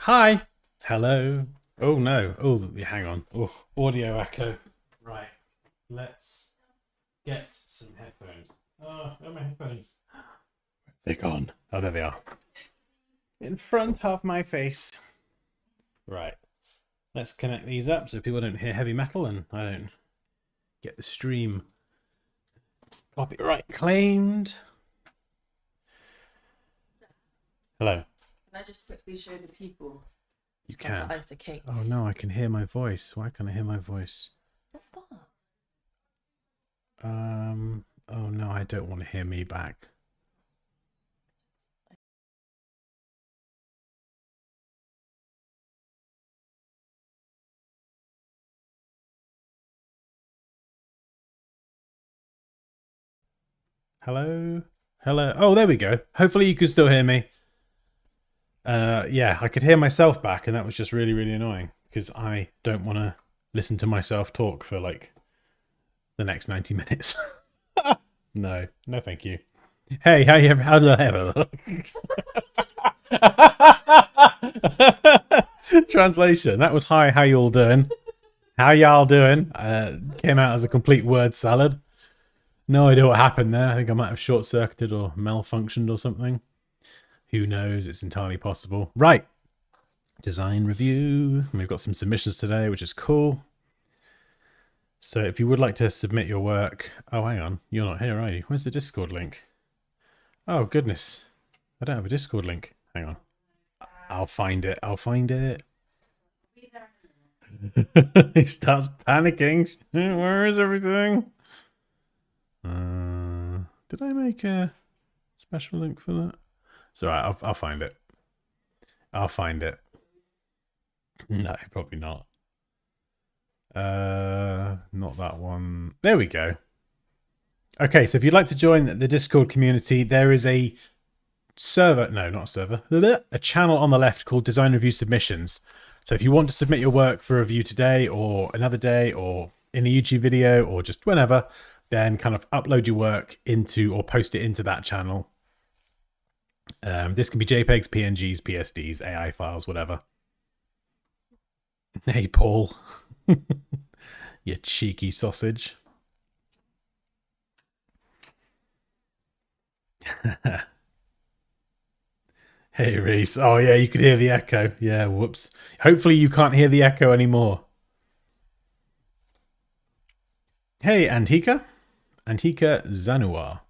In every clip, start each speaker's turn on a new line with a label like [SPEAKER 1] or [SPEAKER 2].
[SPEAKER 1] Hi. Hello. Oh no. Oh, hang on. Oh, audio echo. Right. Let's get some headphones. Oh, where are my headphones? They're gone. Oh, there they are. In front of my face. Right. Let's connect these up so people don't hear heavy metal and I don't get the stream copyright claimed. Hello.
[SPEAKER 2] Can I just quickly show the people
[SPEAKER 1] You
[SPEAKER 2] how
[SPEAKER 1] can.
[SPEAKER 2] to ice a cake?
[SPEAKER 1] Oh no, I can hear my voice. Why can't I hear my voice?
[SPEAKER 2] What's that?
[SPEAKER 1] Oh no, I don't want to hear me back. Hello? Hello? Oh, there we go. Hopefully you can still hear me. Yeah, I could hear myself back, and that was just really, really annoying because I don't want to listen to myself talk for like the next 90 minutes. No, no, thank you. Hey, how Translation. That was hi, how you all doing? How y'all doing? Came out as a complete word salad. No idea what happened there. I think I might have short circuited or malfunctioned or something. Who knows? It's entirely possible. Right. Design review. We've got some submissions today, which is cool. So if you would like to submit your work... Oh, hang on. You're not here, are you? Where's the Discord link? Oh, goodness. I don't have a Discord link. Hang on. I'll find it. I'll find it. He starts panicking. Where is everything? Did I make a special link for that? It's alright, I'll find it. I'll find it. No, probably not. Not that one. There we go. Okay, so if you'd like to join the Discord community, there is a server, no, not a server, a channel on the left called Design Review Submissions. So if you want to submit your work for review today or another day or in a YouTube video or just whenever, then kind of upload your work into or post it into that channel. This can be JPEGs, PNGs, PSDs, AI files, whatever. Hey, Paul. You cheeky sausage. Hey, Reese. Oh, yeah, you could hear the echo. Yeah, whoops. Hopefully you can't hear the echo anymore. Hey, Antika. Antika Zanua.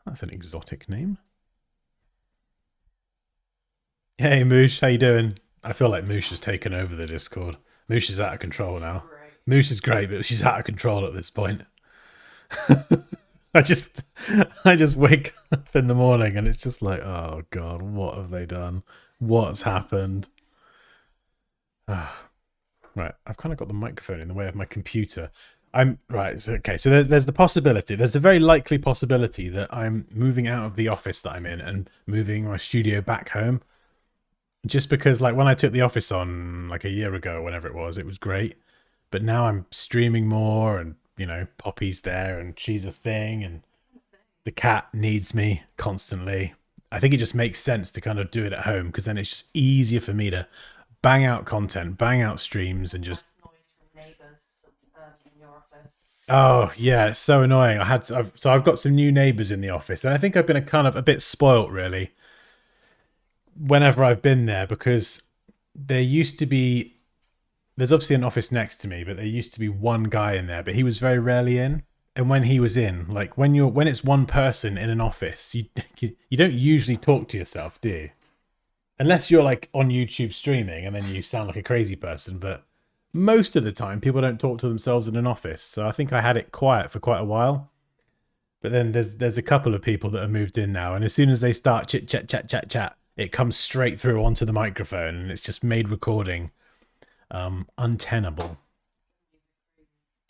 [SPEAKER 1] That's an exotic name. Hey, Moosh. How you doing? I feel like Moosh has taken over the Discord. Moosh is out of control now. Moosh is great, but she's out of control at this point. I just wake up in the morning and it's just like, oh god, what have they done? What's happened? Right, I've kind of got the microphone in the way of my computer. I'm right. So, okay, so there's the possibility. There's the very likely possibility that I'm moving out of the office that I'm in and moving my studio back home. Just because, like, when I took the office on like a year ago, or whenever it was great. But now I'm streaming more, and you know, Poppy's there, and she's a thing, and the cat needs me constantly. I think it just makes sense to kind of do it at home because then it's just easier for me to bang out content, bang out streams, and just. Oh yeah, it's so annoying. I've got some new neighbours in the office, and I think I've been a bit spoilt really. Whenever I've been there, because there used to be, there's obviously an office next to me, but there used to be one guy in there, but he was very rarely in. And when he was in, like when it's one person in an office, you don't usually talk to yourself, do you? Unless you're like on YouTube streaming and then you sound like a crazy person, but most of the time people don't talk to themselves in an office. So I think I had it quiet for quite a while. But then there's a couple of people that have moved in now, and as soon as they start chit chat, it comes straight through onto the microphone, and it's just made recording untenable.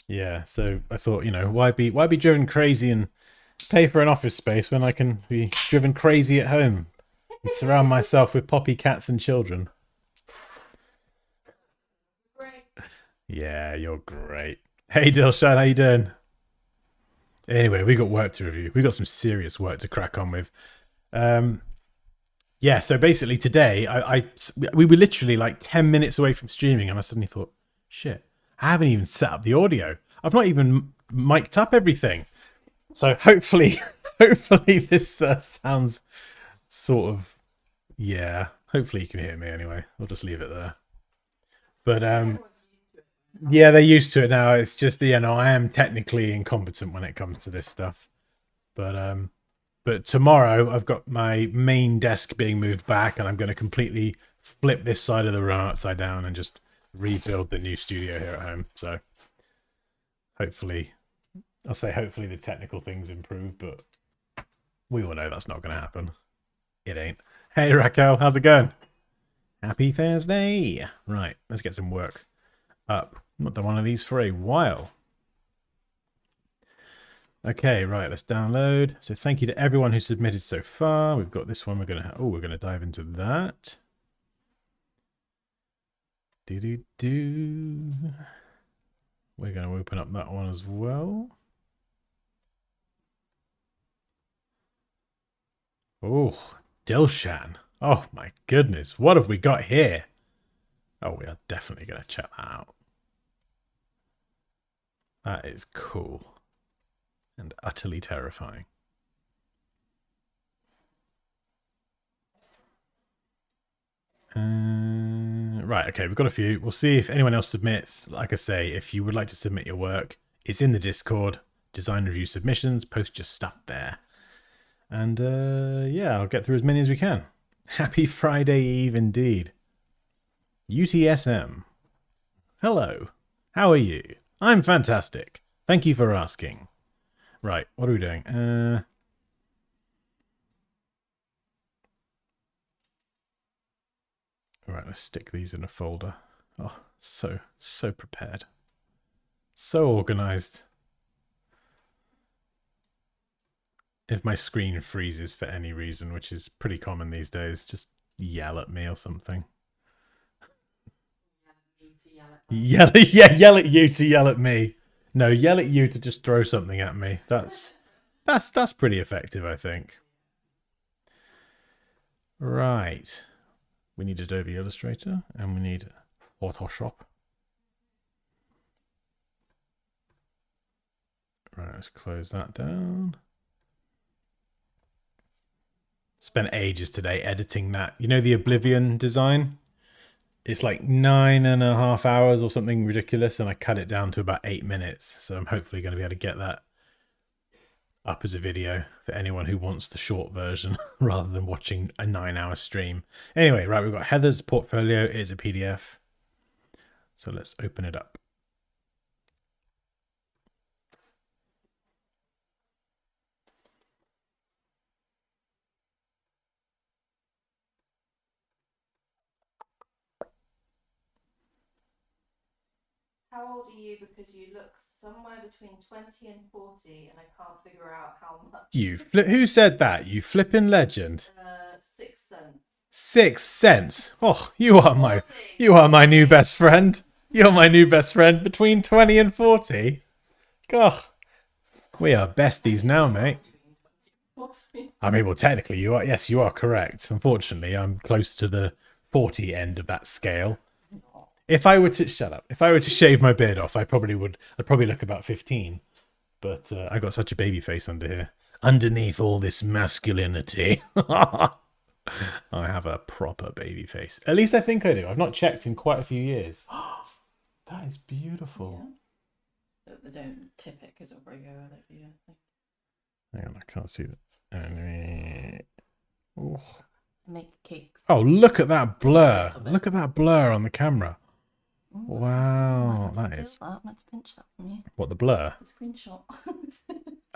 [SPEAKER 1] Yeah, so I thought, you know, why be driven crazy and pay for an office space when I can be driven crazy at home and surround myself with poppy cats and children.
[SPEAKER 2] Great.
[SPEAKER 1] Yeah, you're great. Hey Dilshan, how you doing? Anyway, we got work to review. We got some serious work to crack on with. yeah, so basically today, we were literally like 10 minutes away from streaming, and I suddenly thought, shit, I haven't even set up the audio. I've not even mic'd up everything. So hopefully, hopefully this sounds sort of, yeah. Hopefully you can hear me anyway. I'll just leave it there. But yeah, they're used to it now. It's just, you know, I am technically incompetent when it comes to this stuff. But tomorrow I've got my main desk being moved back, and I'm going to completely flip this side of the room upside down and just rebuild the new studio here at home. So hopefully, I'll say hopefully the technical things improve, but we all know that's not going to happen. It ain't. Hey Raquel, how's it going? Happy Thursday. Right, let's get some work up. Not done one of these for a while. Okay, right, let's download. So thank you to everyone who submitted so far. We've got this one. We're gonna dive into that. Do. We're gonna open up that one as well. Oh, Dilshan. Oh my goodness, what have we got here? Oh, we are definitely gonna check that out. That is cool. And utterly terrifying. Right, okay, we've got a few. We'll see if anyone else submits. Like I say, if you would like to submit your work, it's in the Discord. Design review submissions, post your stuff there. And yeah, I'll get through as many as we can. Happy Friday Eve indeed. UTSM. Hello. How are you? I'm fantastic. Thank you for asking. Right, what are we doing? All right, let's stick these in a folder. Oh, so prepared. So organized. If my screen freezes for any reason, which is pretty common these days, just yell at me or something. Yell at you to yell at me. No, yell at you to just throw something at me. That's pretty effective, I think. Right. We need Adobe Illustrator and we need Photoshop. Right, let's close that down. Spent ages today editing that. You know the Oblivion design? It's like 9.5 hours or something ridiculous, and I cut it down to about 8 minutes. So I'm hopefully going to be able to get that up as a video for anyone who wants the short version rather than watching a 9-hour stream. Anyway, right, we've got Heather's portfolio. It is a PDF. So let's open it up.
[SPEAKER 2] How old are you? Because you look somewhere between 20 and 40, and I can't figure out how much.
[SPEAKER 1] Who said that? You flipping legend.
[SPEAKER 2] Sixth Sense.
[SPEAKER 1] Sixth Sense. Oh, you are my new best friend. You're my new best friend between 20 and 40. God, we are besties now, mate. I mean, well, technically you are. Yes, you are correct. Unfortunately, I'm close to the 40 end of that scale. If I were to shave my beard off, I'd probably look about 15. But I got such a baby face under here. Underneath all this masculinity. I have a proper baby face. At least I think I do. I've not checked in quite a few years. That is beautiful.
[SPEAKER 2] Yeah. Don't tip it because it'll break over that view, I think.
[SPEAKER 1] Hang on, I can't see that. Oh.
[SPEAKER 2] Make cakes.
[SPEAKER 1] Oh, look at that blur. Look at that blur on the camera. Ooh, wow, that is...
[SPEAKER 2] I might have to pinch that from you.
[SPEAKER 1] What, the blur?
[SPEAKER 2] The screenshot.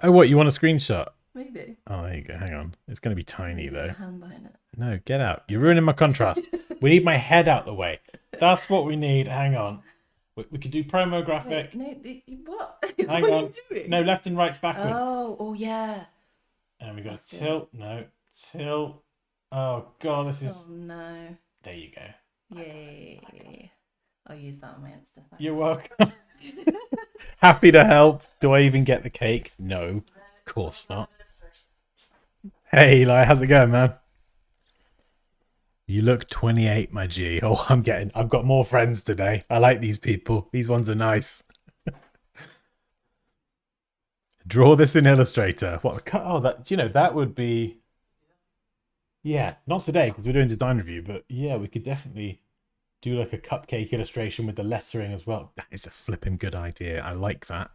[SPEAKER 1] Oh, what, you want a screenshot?
[SPEAKER 2] Maybe.
[SPEAKER 1] Oh, there you go. Hang on. It's going to be tiny, though.
[SPEAKER 2] Hand behind it. No,
[SPEAKER 1] get out. You're ruining my contrast. We need my head out the way. That's what we need. Hang on. We could do promo graphic.
[SPEAKER 2] Wait, no, what?
[SPEAKER 1] Hang
[SPEAKER 2] what
[SPEAKER 1] on.
[SPEAKER 2] are you doing?
[SPEAKER 1] No, left and right's backwards.
[SPEAKER 2] Oh, yeah.
[SPEAKER 1] And we got tilt. Good. No, tilt. Oh, God, this is...
[SPEAKER 2] Oh, no.
[SPEAKER 1] There you go.
[SPEAKER 2] Yay. I'll use that on my Insta.
[SPEAKER 1] You're welcome. Happy to help. Do I even get the cake? No, of course not. Hey, Eli, how's it going, man? You look 28, my G. Oh, I've got more friends today. I like these people. These ones are nice. Draw this in Illustrator. What? Oh, that would be. Yeah, not today because we're doing design review, but yeah, we could definitely do like a cupcake illustration with the lettering as well. That is a flipping good idea. I like that.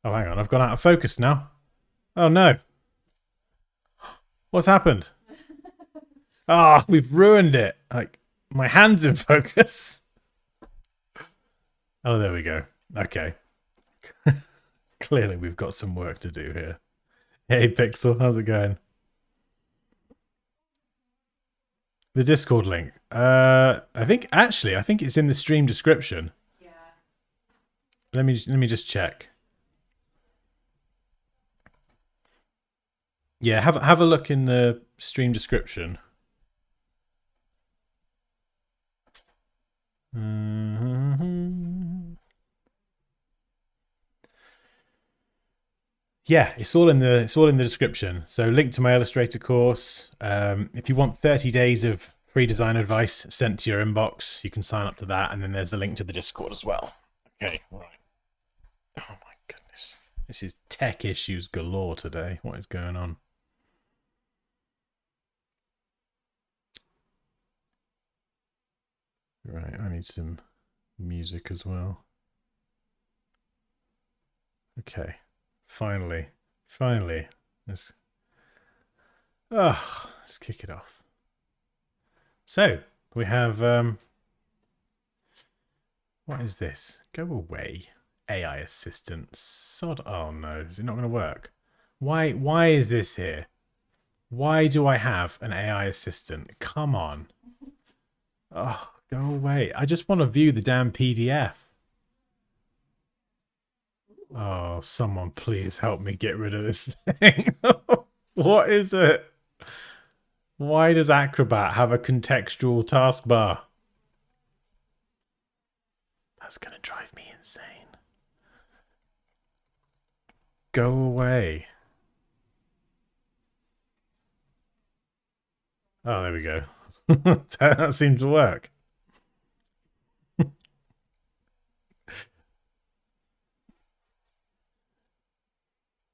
[SPEAKER 1] Oh, hang on. I've gone out of focus now. Oh, no. What's happened? Ah, we've ruined it. Like, my hand's in focus. Oh, there we go. Okay. Clearly, we've got some work to do here. Hey, Pixel, how's it going? The Discord link. I think it's in the stream description.
[SPEAKER 2] Yeah.
[SPEAKER 1] Let me just check. Yeah, have a look in the stream description. Yeah, it's all in the description. So link to my Illustrator course. If you want 30 days of free design advice sent to your inbox, you can sign up to that, and then there's the link to the Discord as well. Okay, right. Oh my goodness. This is tech issues galore today. What is going on? Right, I need some music as well. Okay. Finally. Let's kick it off. So, we have what is this? Go away. AI assistant. Sod. Oh no, is it not going to work? Why is this here? Why do I have an AI assistant? Come on. Oh, go away. I just want to view the damn PDF. Oh, someone please help me get rid of this thing. What is it? Why does Acrobat have a contextual taskbar? That's going to drive me insane. Go away. Oh, there we go. That seemed to work.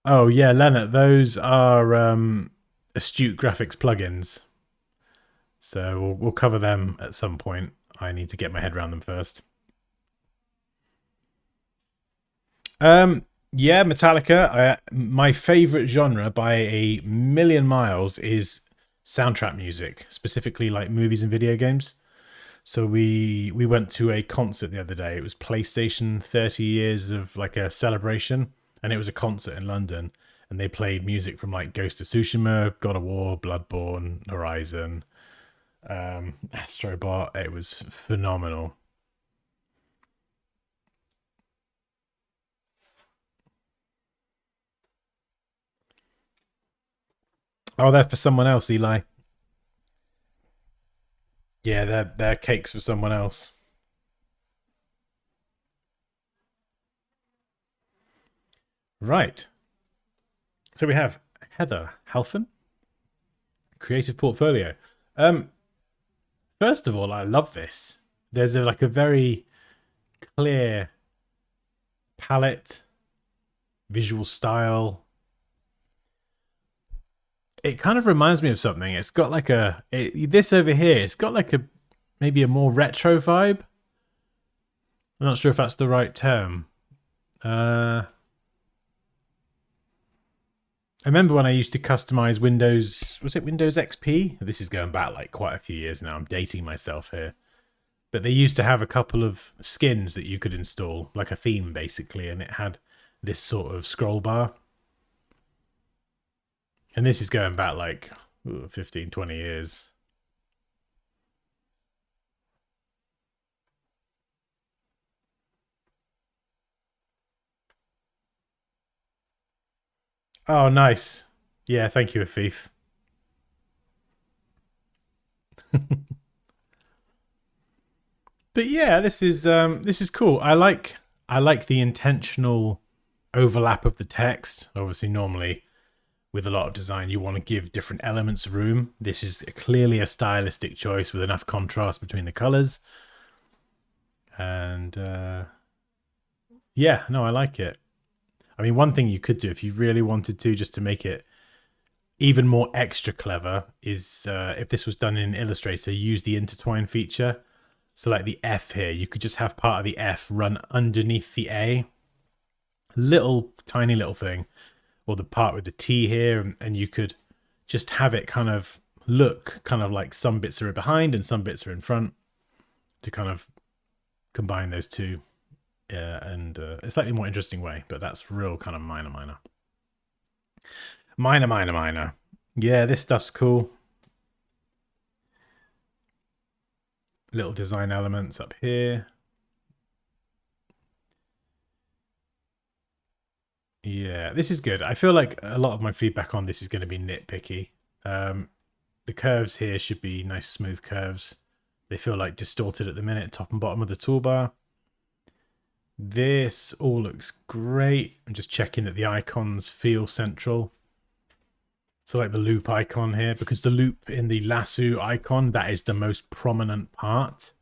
[SPEAKER 1] Oh yeah, Leonard, those are Astute Graphics plugins. So we'll cover them at some point. I need to get my head around them first. Yeah, Metallica. My favorite genre by a million miles is soundtrack music, specifically like movies and video games. So we went to a concert the other day. It was PlayStation 30 years of like a celebration, and it was a concert in London, and they played music from like Ghost of Tsushima, God of War, Bloodborne, Horizon, Astrobot. It was phenomenal. Oh, they're for someone else, Eli. Yeah, they're cakes for someone else. Right. So we have Heather Halfon, creative portfolio. First of all, I love this. There's like a very clear palette, visual style. It kind of reminds me of something. It's got like this over here. It's got like maybe a more retro vibe. I'm not sure if that's the right term. I remember when I used to customize Windows, was it Windows XP? This is going back like quite a few years now. I'm dating myself here. But they used to have a couple of skins that you could install, like a theme basically, and it had this sort of scroll bar. And this is going back like 15, 20 years. Oh, nice. Yeah, thank you, Afif. But yeah, this is cool. I like the intentional overlap of the text. Obviously, normally with a lot of design, you want to give different elements room. This is clearly a stylistic choice with enough contrast between the colors. And yeah, no, I like it. I mean, one thing you could do if you really wanted to, just to make it even more extra clever, is if this was done in Illustrator, use the intertwine feature. So like the F here, you could just have part of the F run underneath the A. Little, tiny little thing. Or the part with the T here, and you could just have it kind of look kind of like some bits are behind and some bits are in front, to kind of combine those two and a slightly more interesting way. But that's real kind of minor. Yeah, this stuff's cool. Little design elements up here. Yeah, this is good. I feel like a lot of my feedback on this is going to be nitpicky. The curves here should be nice smooth curves. They feel like distorted at the minute, top and bottom of the toolbar. This all looks great. I'm just checking that the icons feel central. So like the loop icon here, because the loop in the lasso icon, that is the most prominent part.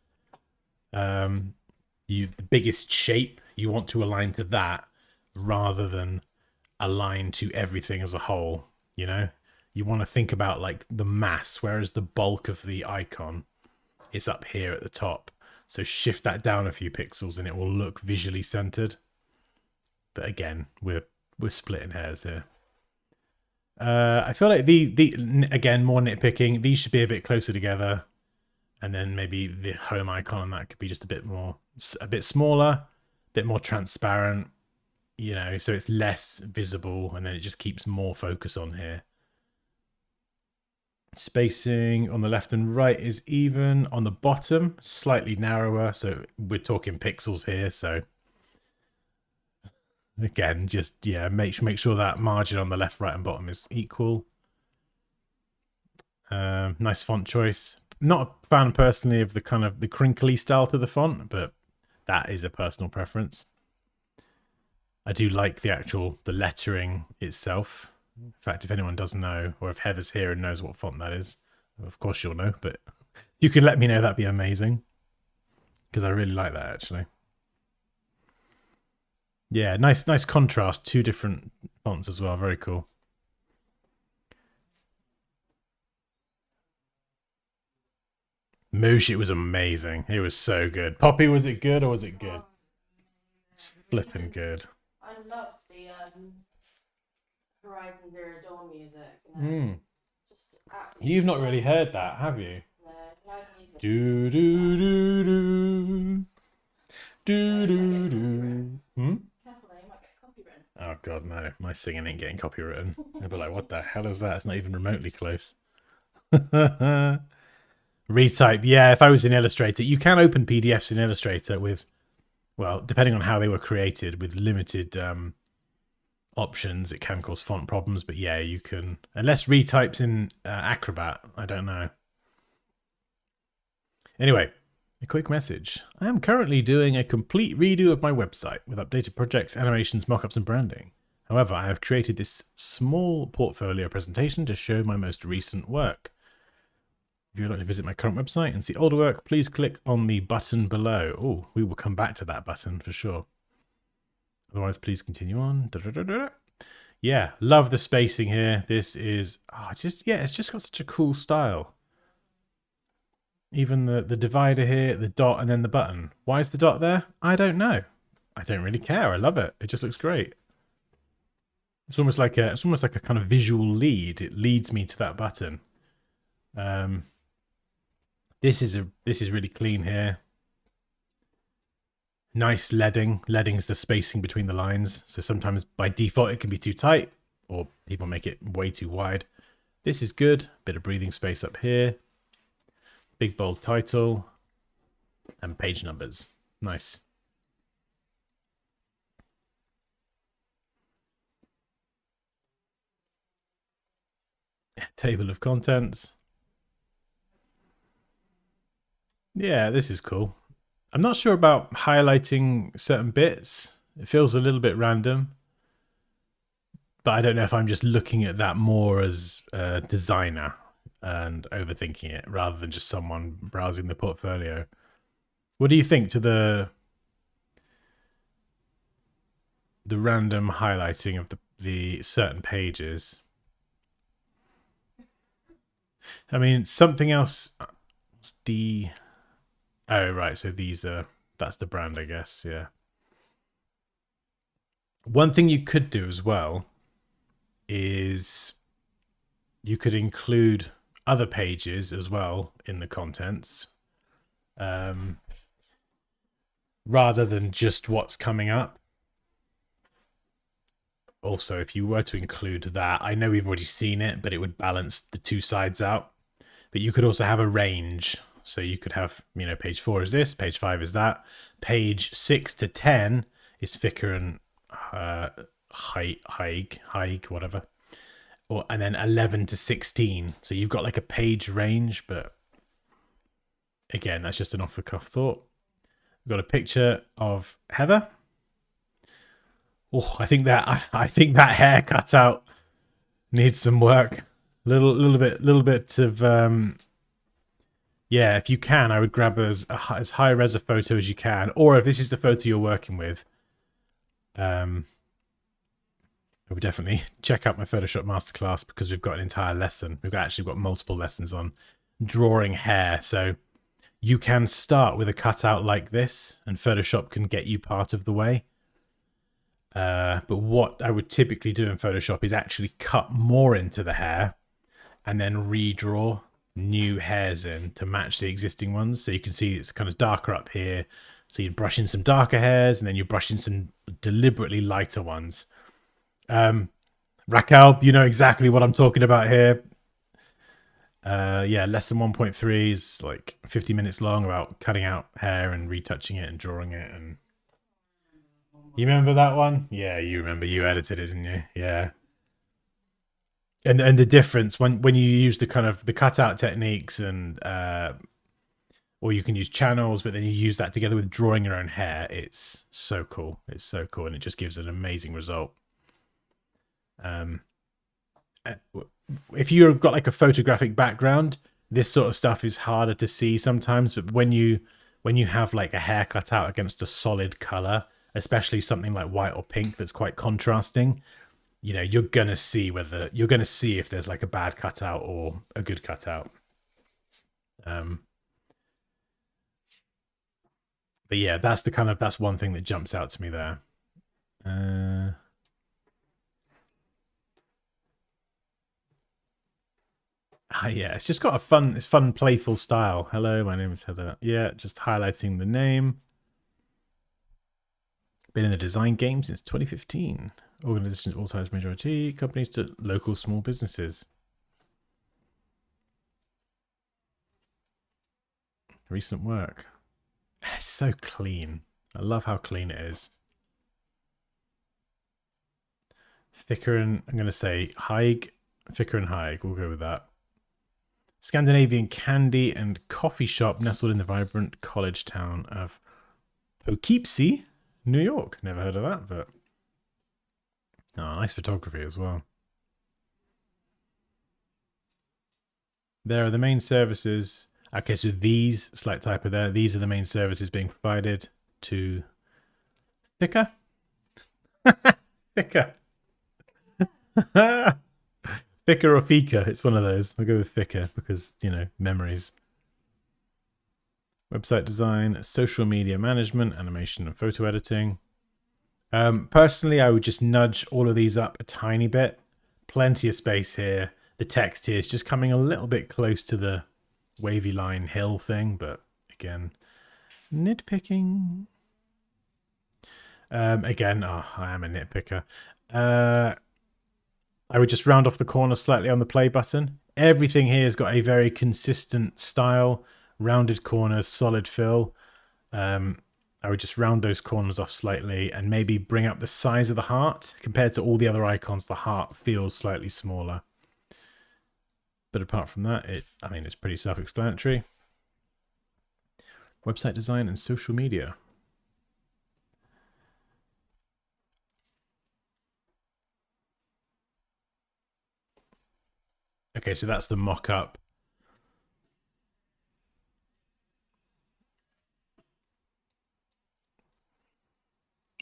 [SPEAKER 1] The biggest shape, you want to align to that rather than align to everything as a whole, you know? You want to think about like the mass, whereas the bulk of the icon is up here at the top. So shift that down a few pixels and it will look visually centered. But again, we're splitting hairs here. I feel like again, more nitpicking, these should be a bit closer together. And then maybe the home icon on that could be just a bit smaller, a bit more transparent, you know, so it's less visible, and then it just keeps more focus on here. Spacing on the left and right is even. On the bottom, slightly narrower, so we're talking pixels here. So again, just yeah, make sure that margin on the left, right, and bottom is equal. Nice font choice. Not a fan personally of the kind of the crinkly style to the font, but that is a personal preference. I do like the lettering itself. In fact, if anyone does know, or if Heather's here and knows what font that is, of course you'll know, but if you could let me know, that'd be amazing. Because I really like that, actually. Yeah, nice contrast. Two different fonts as well. Very cool. Moosh, it was amazing. It was so good. Poppy, was it good or was it good? It's flipping good.
[SPEAKER 2] I loved the Horizon Zero Dawn music. You know? Just
[SPEAKER 1] You've not really heard that, have you?
[SPEAKER 2] No, live music.
[SPEAKER 1] Do do do do do do do.
[SPEAKER 2] Careful, though, you might get copywritten.
[SPEAKER 1] Oh god, no! My singing ain't getting copywritten. They'll be like, "What the hell is that? It's not even remotely close." Retype, yeah. If I was in Illustrator, you can open PDFs in Illustrator with, well, depending on how they were created, with limited options, it can cause font problems. But yeah, you can, unless retypes in Acrobat. I don't know. Anyway, a quick message. I am currently doing a complete redo of my website with updated projects, animations, mockups, and branding. However, I have created this small portfolio presentation to show my most recent work. If you would like to visit my current website and see older work, please click on the button below. Oh, we will come back to that button for sure. Otherwise, please continue on. Yeah, love the spacing here. This is, it's just got such a cool style. Even the divider here, the dot, and then the button. Why is the dot there? I don't know. I don't really care. I love it. It just looks great. It's almost like a kind of visual lead. It leads me to that button. This is really clean here. Nice leading. Leading's the spacing between the lines. So sometimes by default it can be too tight, or people make it way too wide. This is good. Bit of breathing space up here. Big bold title. And page numbers. Nice. Table of contents. Yeah, this is cool. I'm not sure about highlighting certain bits. It feels a little bit random. But I don't know if I'm just looking at that more as a designer and overthinking it rather than just someone browsing the portfolio. What do you think to the random highlighting of the certain pages? I mean, something else. It's D. Oh, right. So these are. That's the brand, I guess. Yeah. One thing you could do as well is you could include other pages as well in the contents, um, rather than just what's coming up. Also, if you were to include that, I know we've already seen it, but it would balance the two sides out. But you could also have a range. So you could have, page 4 is this, page 5 is that, page 6 to 10 is thicker and high, whatever. And then 11 to 16. So you've got like a page range, but again, that's just an off the cuff thought. We've got a picture of Heather. Oh, I think that hair cutout needs some work. Little bit of yeah. If you can, I would grab as high res a photo as you can, or if this is the photo you're working with, I would definitely check out my Photoshop masterclass because we've got an entire lesson. We've actually got multiple lessons on drawing hair, so you can start with a cutout like this, and Photoshop can get you part of the way. But what I would typically do in Photoshop is actually cut more into the hair and then redraw new hairs in to match the existing ones. So you can see it's kind of darker up here. So you'd brush in some darker hairs and then you brush in some deliberately lighter ones. Raquel, you know exactly what I'm talking about here. Yeah, lesson 1.3 is like 50 minutes long about cutting out hair and retouching it and drawing it. And you remember that one? Yeah, you remember. You edited it, didn't you? Yeah. And the difference when you use the kind of the cutout techniques and or you can use channels, but then you use that together with drawing your own hair. It's so cool. It's so cool, and it just gives an amazing result. If you've got like a photographic background, this sort of stuff is harder to see sometimes. But when you have like a hair cut out against a solid color, especially something like white or pink that's quite contrasting, you're gonna see if there's like a bad cutout or a good cutout. But yeah, that's one thing that jumps out to me there. Yeah, it's just got it's fun, playful style. Hello, my name is Heather. Yeah, just highlighting the name. Been in the design game since 2015. Organizations all size majority, companies to local small businesses. Recent work. It's so clean. I love how clean it is. Thicker and I'm going to say Haig. Thicker and Haig. We'll go with that. Scandinavian candy and coffee shop nestled in the vibrant college town of Poughkeepsie, New York. Never heard of that, but nice photography as well. There are the main services. Okay, so these, slight typo there, these are the main services being provided to Thicker. Thicker. Thicker or Fika, it's one of those. I'll go with Thicker because, memories. Website design, social media management, animation and photo editing. Personally, I would just nudge all of these up a tiny bit. Plenty of space here. The text here is just coming a little bit close to the wavy line hill thing, but again, nitpicking. Again, I am a nitpicker. I would just round off the corner slightly on the play button. Everything here has got a very consistent style, rounded corners, solid fill. I would just round those corners off slightly and maybe bring up the size of the heart. Compared to all the other icons, the heart feels slightly smaller. But apart from that, it's pretty self-explanatory. Website design and social media. Okay, so that's the mock-up.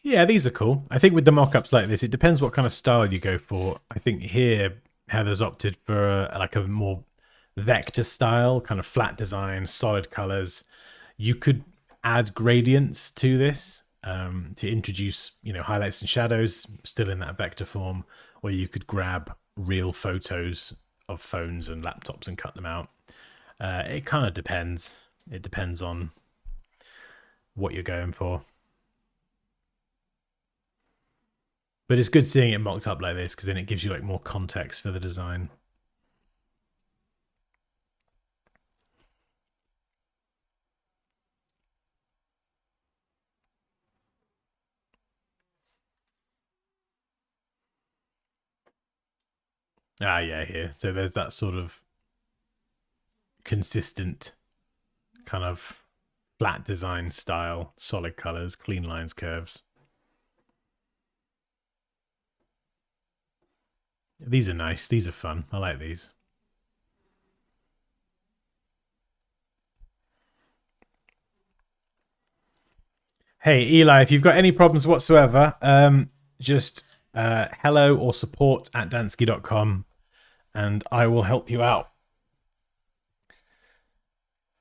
[SPEAKER 1] Yeah, these are cool. I think with the mock-ups like this, it depends what kind of style you go for. I think here Heather's opted for like a more vector style, kind of flat design, solid colors. You could add gradients to this to introduce, highlights and shadows still in that vector form, or you could grab real photos of phones and laptops and cut them out. It kind of depends. It depends on what you're going for. But it's good seeing it mocked up like this because then it gives you like more context for the design. Ah, yeah, here. So there's that sort of consistent kind of flat design style, solid colors, clean lines, curves. These are nice. These are fun. I like these. Hey, Eli, if you've got any problems whatsoever, just hello or support at Dansky.com and I will help you out.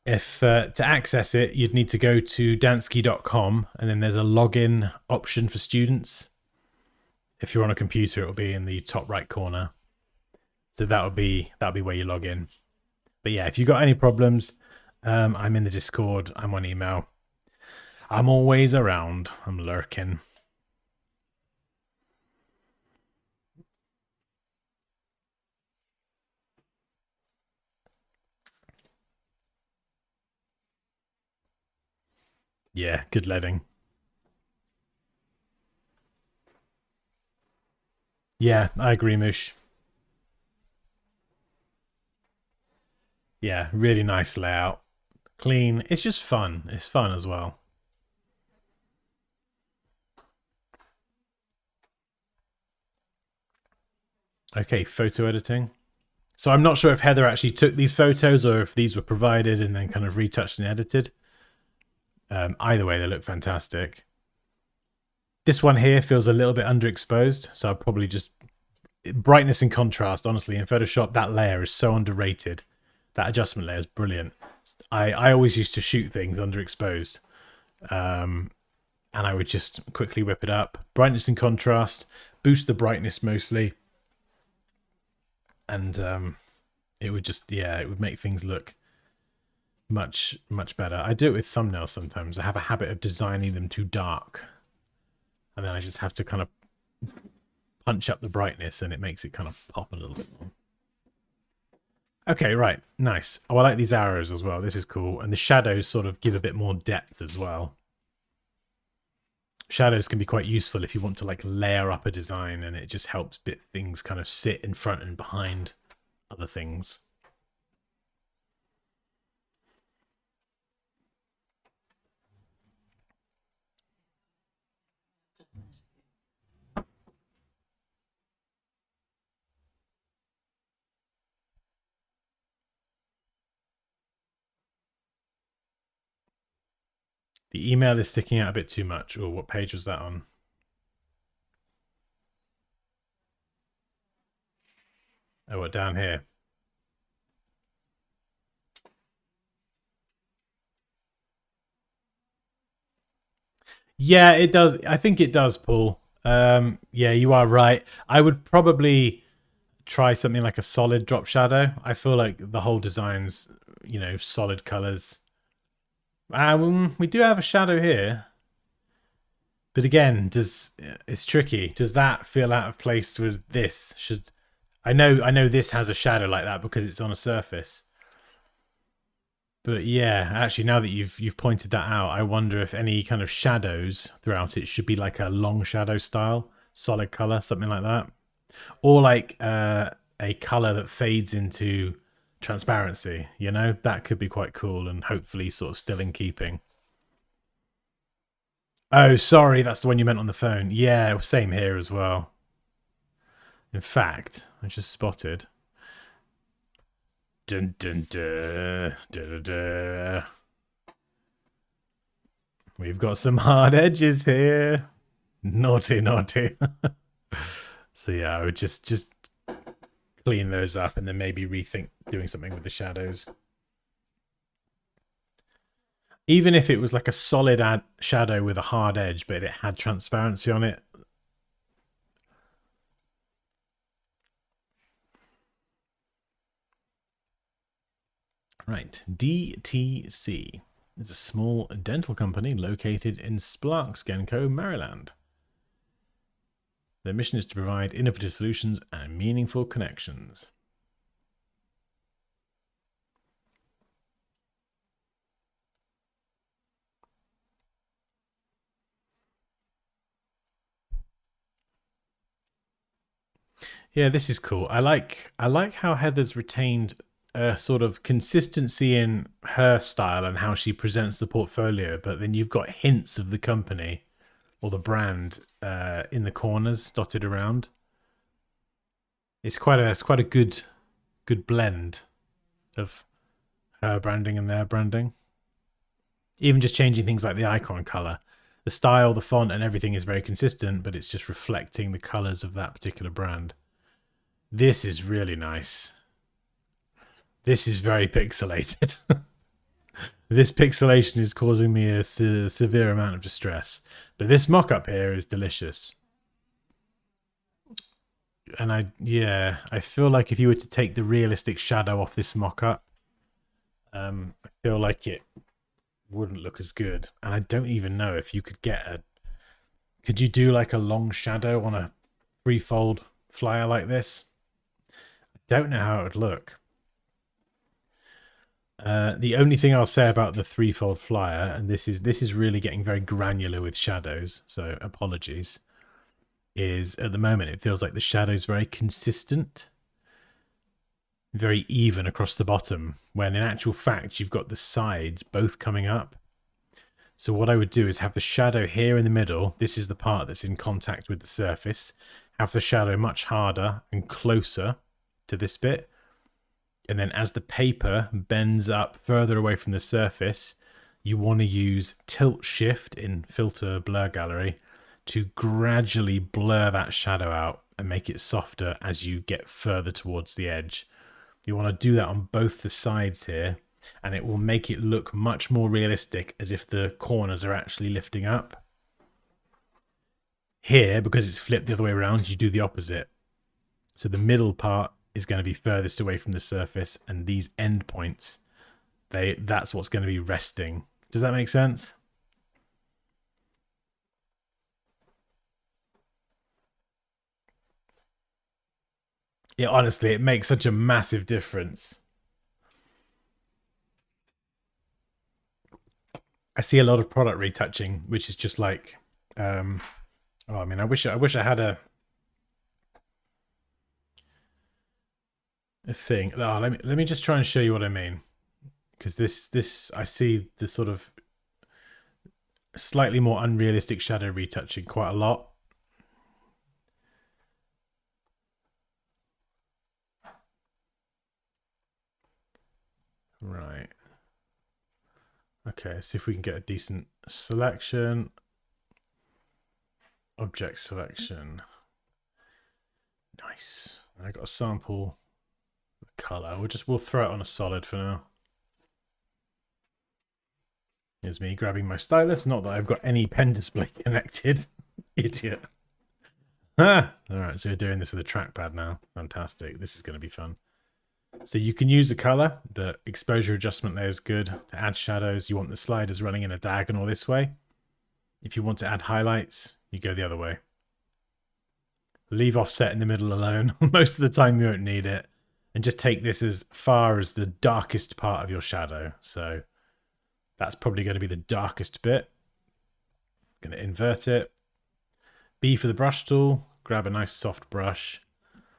[SPEAKER 1] If to access it, you'd need to go to Dansky.com and then there's a login option for students. If you're on a computer, it'll be in the top right corner. So that'll be where you log in. But yeah, if you've got any problems, I'm in the Discord. I'm on email. I'm always around. I'm lurking. Yeah, good leading. Yeah, I agree, Moosh. Yeah, really nice layout. Clean. It's just fun. It's fun as well. Okay, photo editing. So I'm not sure if Heather actually took these photos or if these were provided and then kind of retouched and edited. Either way, they look fantastic. This one here feels a little bit underexposed, so I'll probably just... Brightness and contrast, honestly, in Photoshop, that layer is so underrated. That adjustment layer is brilliant. I always used to shoot things underexposed. And I would just quickly whip it up. Brightness and contrast, boost the brightness mostly. And it would just, it would make things look much, much better. I do it with thumbnails sometimes. I have a habit of designing them too dark. And then I just have to kind of punch up the brightness and it makes it kind of pop a little bit more. Okay, right. Nice. Oh, I like these arrows as well. This is cool. And the shadows sort of give a bit more depth as well. Shadows can be quite useful if you want to like layer up a design and it just helps things kind of sit in front and behind other things. The email is sticking out a bit too much. Or what page was that on? Oh, what, down here? Yeah, it does. I think it does, Paul. Yeah, you are right. I would probably try something like a solid drop shadow. I feel like the whole design's, solid colors. We do have a shadow here. But again, it's tricky. Does that feel out of place with this? I know this has a shadow like that because it's on a surface. But yeah, actually, now that you've pointed that out, I wonder if any kind of shadows throughout it should be like a long shadow style, solid color, something like that, or like a color that fades into transparency. That could be quite cool and hopefully sort of still in keeping. Oh, sorry, that's the one you meant on the phone. Yeah, same here as well. In fact, I just spotted. dun, dun, dun, dun, dun, dun. We've got some hard edges here. Naughty, naughty. So yeah, I would just clean those up and then maybe rethink doing something with the shadows. Even if it was like a solid shadow with a hard edge, but it had transparency on it. Right, DTC is a small dental company located in Sparksgenco, Maryland. Their mission is to provide innovative solutions and meaningful connections. Yeah, this is cool. I like how Heather's retained a sort of consistency in her style and how she presents the portfolio, but then you've got hints of the company or the brand in the corners dotted around. It's quite a good blend of her branding and their branding. Even just changing things like the icon color. The style, the font, and everything is very consistent, but it's just reflecting the colors of that particular brand. This is really nice. This is very pixelated. This pixelation is causing me a severe amount of distress. But this mock-up here is delicious. And I feel like if you were to take the realistic shadow off this mock-up, I feel like it wouldn't look as good. And I don't even know if you could get a... Could you do like a long shadow on a threefold flyer like this? I don't know how it would look. The only thing I'll say about the threefold flyer, and this is really getting very granular with shadows, so apologies, is at the moment it feels like the shadow's very consistent, very even across the bottom, when in actual fact you've got the sides both coming up. So what I would do is have the shadow here in the middle. This is the part that's in contact with the surface. Have the shadow much harder and closer to this bit. And then as the paper bends up further away from the surface, you want to use tilt shift in filter blur gallery to gradually blur that shadow out and make it softer as you get further towards the edge. You want to do that on both the sides here, and it will make it look much more realistic, as if the corners are actually lifting up. Here, because it's flipped the other way around, you do the opposite. So the middle part is going to be furthest away from the surface, and these end points, that's what's going to be resting. Does that make sense? Yeah, honestly, it makes such a massive difference. I see a lot of product retouching, which is just like, oh, I mean, I wish I had a thing. Oh, let me just try and show you what I mean, because this I see the sort of slightly more unrealistic shadow retouching quite a lot. Right. Okay, see if we can get a decent selection. Object selection. Nice. I got a sample color. We'll throw it on a solid for now. Here's me grabbing my stylus. Not that I've got any pen display connected. Idiot. Ah! Alright, so we're doing this with a trackpad now. Fantastic. This is going to be fun. So you can use the color. The exposure adjustment layer is good. To add shadows, you want the sliders running in a diagonal this way. If you want to add highlights, you go the other way. Leave offset in the middle alone. Most of the time you won't need it. And just take this as far as the darkest part of your shadow. So that's probably going to be the darkest bit. Going to invert it. B for the brush tool. Grab a nice soft brush.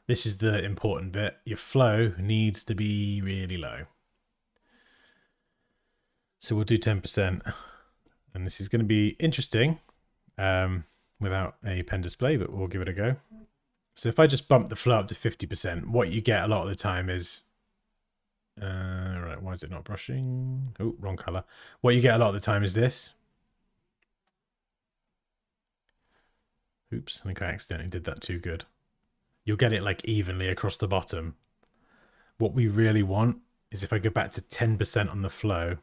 [SPEAKER 1] This is the important bit. Your flow needs to be really low. So we'll do 10%. And this is going to be interesting without a pen display, but we'll give it a go. So if I just bump the flow up to 50%, what you get a lot of the time is Right, why is it not brushing? Oh, wrong color. What you get a lot of the time is this. Oops, I think I accidentally did that too good. You'll get it like evenly across the bottom. What we really want is if I go back to 10% on the flow,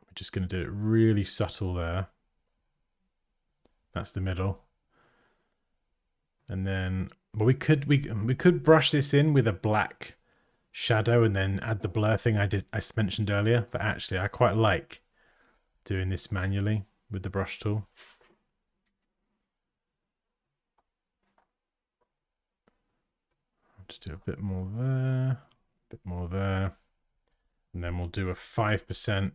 [SPEAKER 1] we're just going to do it really subtle there. That's the middle. And then, well, we could brush this in with a black shadow and then add the blur thing I mentioned earlier. But actually, I quite like doing this manually with the brush tool. I'll just do a bit more there, a bit more there, and then we'll do a 5%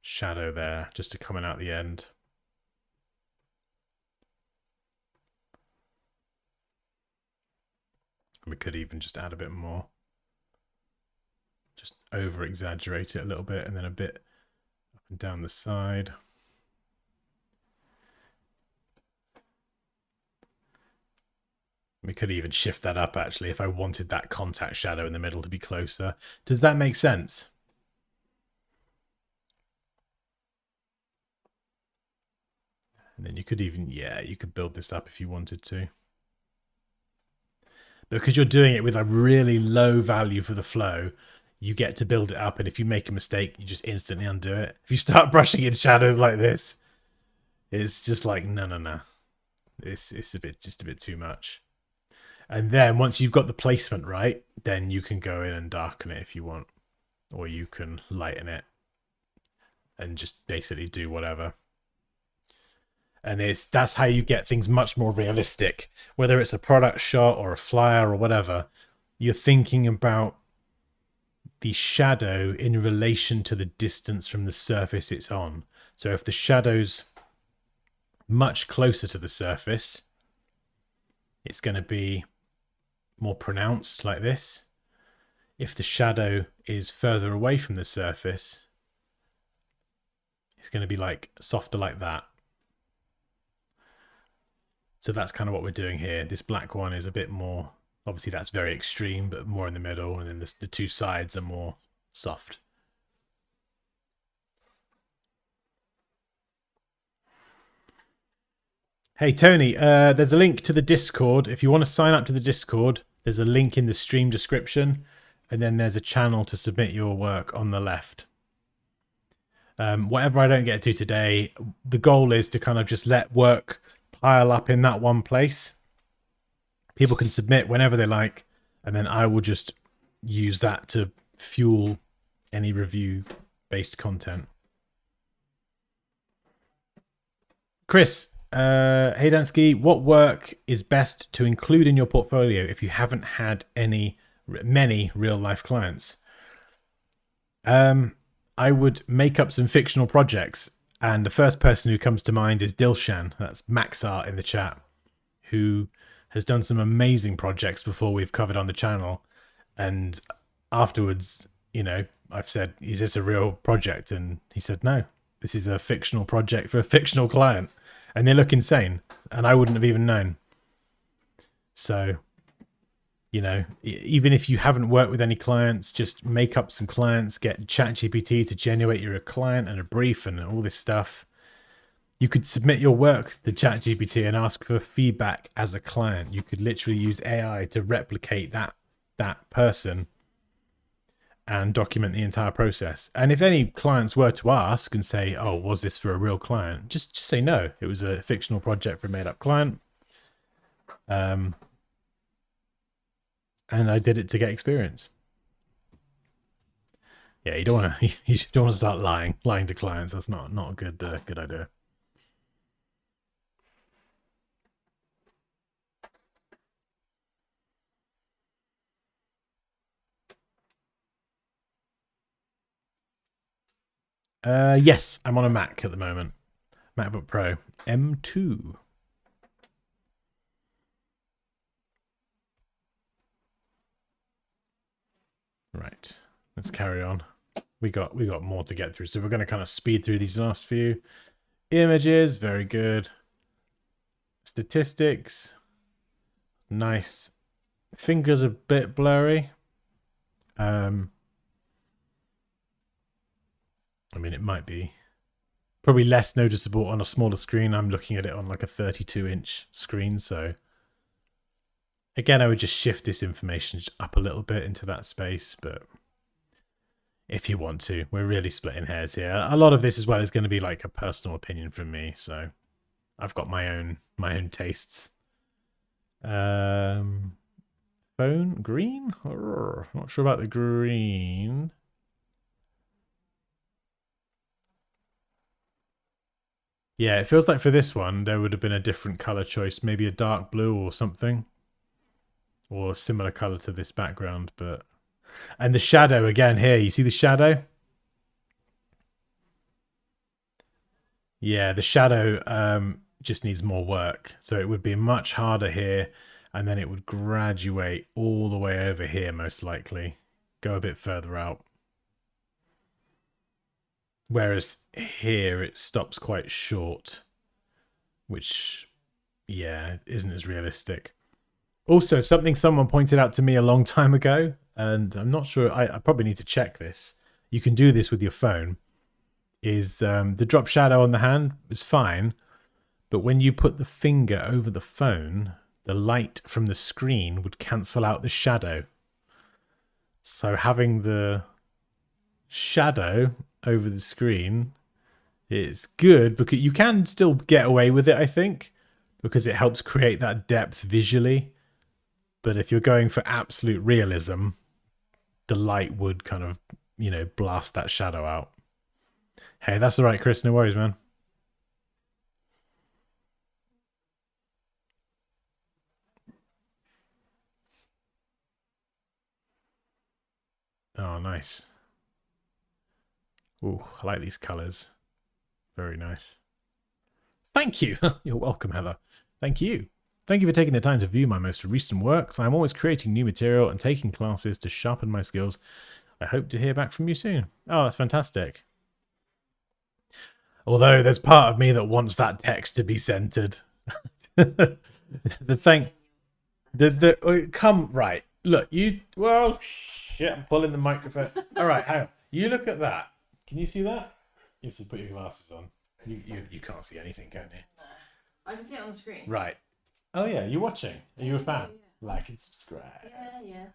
[SPEAKER 1] shadow there just to coming out the end. We could even just add a bit more. Just over exaggerate it a little bit and then a bit up and down the side. We could even shift that up actually if I wanted that contact shadow in the middle to be closer. Does that make sense? And then you could even, yeah, you could build this up if you wanted to. Because you're doing it with a really low value for the flow, you get to build it up. And if you make a mistake, you just instantly undo it. If you start brushing in shadows like this, it's just like, no. It's just a bit too much. And then once you've got the placement right, then you can go in and darken it if you want. Or you can lighten it and just basically do whatever. And that's how you get things much more realistic. Whether it's a product shot or a flyer or whatever, you're thinking about the shadow in relation to the distance from the surface it's on. So if the shadow's much closer to the surface, it's going to be more pronounced like this. If the shadow is further away from the surface, it's going to be like softer like that. So that's kind of what we're doing here. This black one is a bit more, obviously that's very extreme, but more in the middle. And then the two sides are more soft. Hey, Tony, there's a link to the Discord. If you want to sign up to the Discord, there's a link in the stream description. And then there's a channel to submit your work on the left. Whatever I don't get to today, the goal is to kind of just let work pile up in that one place. People can submit whenever they like, and then I will just use that to fuel any review-based content. Chris, hey Dansky, what work is best to include in your portfolio if you haven't had many real-life clients? I would make up some fictional projects. And the first person who comes to mind is Dilshan. That's Maxart in the chat, who has done some amazing projects before we've covered on the channel. And afterwards, you know, I've said, is this a real project? And he said, no, this is a fictional project for a fictional client. And they look insane. And I wouldn't have even known. So, you know, even if you haven't worked with any clients, just make up some clients, get ChatGPT to generate you a client and a brief and all this stuff. You could submit your work to ChatGPT and ask for feedback as a client. You could literally use AI to replicate that person and document the entire process. And if any clients were to ask and say, oh, was this for a real client? Just say no. It was a fictional project for a made-up client. And I did it to get experience. Yeah, you don't want to start lying to clients. That's not a good idea. Yes, I'm on a Mac at the moment. MacBook Pro M2. Right, let's carry on. We got more to get through, so we're going to kind of speed through these last few images. Very good. Statistics. Nice. Fingers a bit blurry. I mean, it might be probably less noticeable on a smaller screen. I'm looking at it on like a 32-inch screen, so again, I would just shift this information up a little bit into that space, but if you want to, we're really splitting hairs here. A lot of this as well is going to be like a personal opinion from me, so I've got my own tastes. Phone green? Not sure about the green. Yeah, it feels like for this one there would have been a different color choice, maybe a dark blue or something, or a similar color to this background. But and the shadow again here, you see the shadow? Yeah, the shadow just needs more work, so it would be much harder here, and then it would graduate all the way over here, most likely go a bit further out. Whereas here it stops quite short, which, yeah, isn't as realistic. Also, something someone pointed out to me a long time ago, and I'm not sure, I probably need to check this. You can do this with your phone, is the drop shadow on the hand is fine, but when you put the finger over the phone, the light from the screen would cancel out the shadow. So having the shadow over the screen is good because you can still get away with it, I think, because it helps create that depth visually. But if you're going for absolute realism, the light would kind of, you know, blast that shadow out. Hey, that's all right, Chris. No worries, man. Oh, nice. Ooh, I like these colors. Very nice. Thank you. You're welcome, Heather. Thank you. Thank you for taking the time to view my most recent works. I'm always creating new material and taking classes to sharpen my skills. I hope to hear back from you soon. Oh, that's fantastic. Although there's part of me that wants that text to be centered. The thing, come right. Look, you. Well, shit. I'm pulling the microphone. All right, hang on. You look at that. Can you see that? You have to put your glasses on. You can't see anything, can you?
[SPEAKER 2] No. I can see it on the screen.
[SPEAKER 1] Right. Oh yeah, you're watching. Are you a fan? Yeah. Like and subscribe.
[SPEAKER 2] Yeah.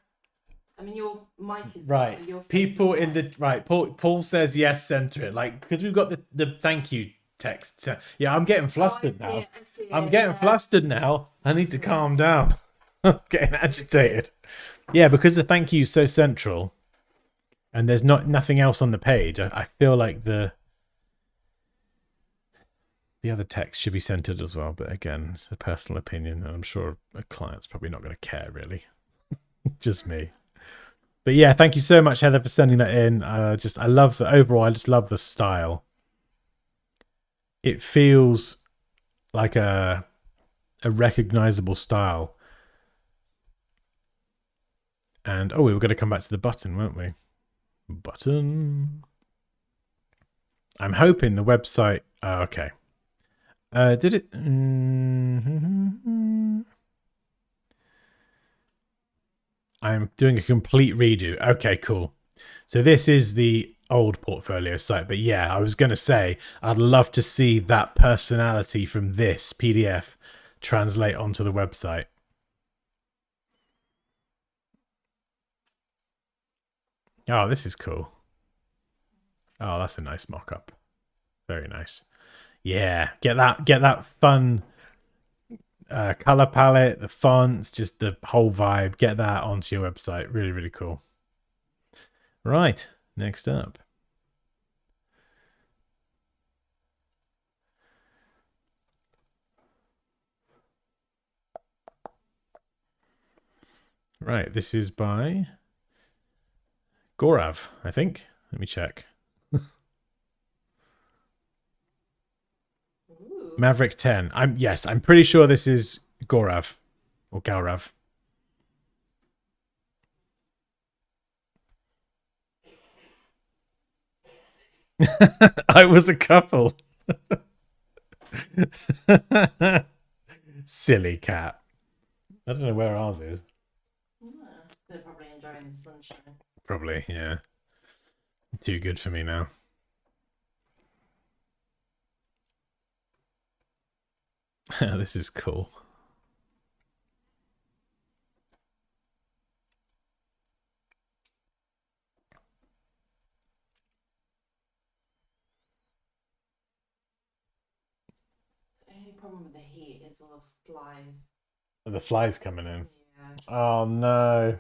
[SPEAKER 2] I mean, your mic is
[SPEAKER 1] right.
[SPEAKER 2] Your
[SPEAKER 1] people in the right. Paul says yes. Center it, like, because we've got the thank you text. Yeah, I'm getting flustered now. I'm getting flustered now. I need to calm down. I'm getting agitated. Yeah, because the thank you is so central, and there's nothing else on the page. I feel like the other text should be centered as well, but again, it's a personal opinion, and I'm sure a client's probably not going to care, really. Just me. But yeah, thank you so much, Heather, for sending that in. I love the overall. I just love the style. It feels like a recognizable style. And we were going to come back to the button, weren't we? Button. I'm hoping the website. Okay. Did it? I'm doing a complete redo. Okay, cool. So this is the old portfolio site. But yeah, I was going to say, I'd love to see that personality from this PDF translate onto the website. Oh, this is cool. Oh, that's a nice mock-up. Very nice. Yeah, get that fun color palette, the fonts, just the whole vibe. Get that onto your website. Really, really cool. Right, next up. Right, this is by Gorav, I think. Let me check. Maverick 10. I'm pretty sure this is Gorav or Gaurav. I was a couple. Silly cat. I don't know where ours is.
[SPEAKER 2] dry in the sunshine.
[SPEAKER 1] Probably, yeah. Too good for me now. This is cool.
[SPEAKER 2] The only problem with the heat is all the flies.
[SPEAKER 1] Are the flies coming in?
[SPEAKER 2] Yeah.
[SPEAKER 1] Oh no.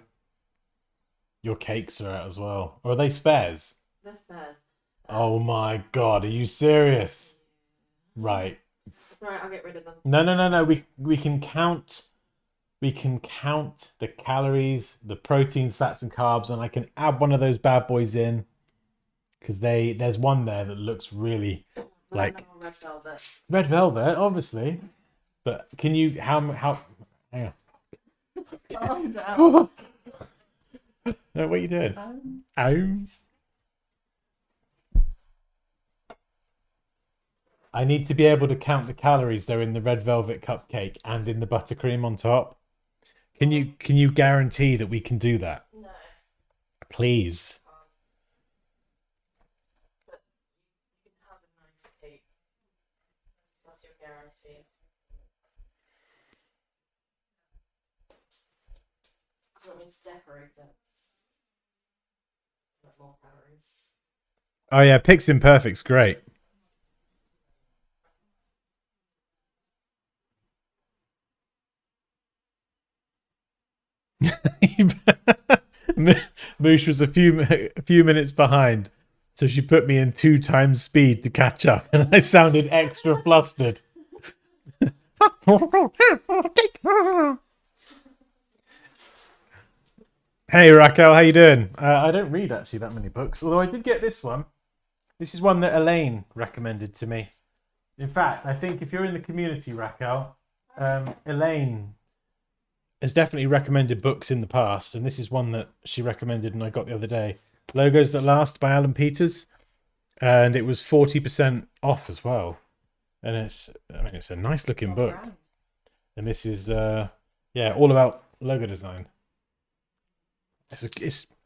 [SPEAKER 1] Your cakes are out as well. Or are they spares?
[SPEAKER 2] They're spares.
[SPEAKER 1] Oh my god, are you serious? Right.
[SPEAKER 2] It's alright, I'll get rid of them.
[SPEAKER 1] No. We can count. We can count the calories, the proteins, fats, and carbs, and I can add one of those bad boys in because there's one there that looks really like
[SPEAKER 2] red velvet.
[SPEAKER 1] red velvet, obviously. But can you how hang
[SPEAKER 2] Calm down.
[SPEAKER 1] on? No, what you doing? I need to be able to count the calories though in the red velvet cupcake and in the buttercream on top. Can you guarantee that we can do that?
[SPEAKER 2] No.
[SPEAKER 1] Please.
[SPEAKER 2] But you can have a nice cake. That's your guarantee. So it means decorate it. More calories.
[SPEAKER 1] Oh yeah, Pix Imperfect's great. Moosh was a few minutes behind, so she put me in 2 times speed to catch up, and I sounded extra flustered. Hey Raquel, how you doing? I don't read actually that many books, although I did get this one. This is one that Elaine recommended to me. In fact, I think if you're in the community, Raquel, Elaine has definitely recommended books in the past, and this is one that she recommended and I got the other day. Logos That Last by Alan Peters, and it was 40% off as well. And it's a nice looking book. And this is all about logo design. It's a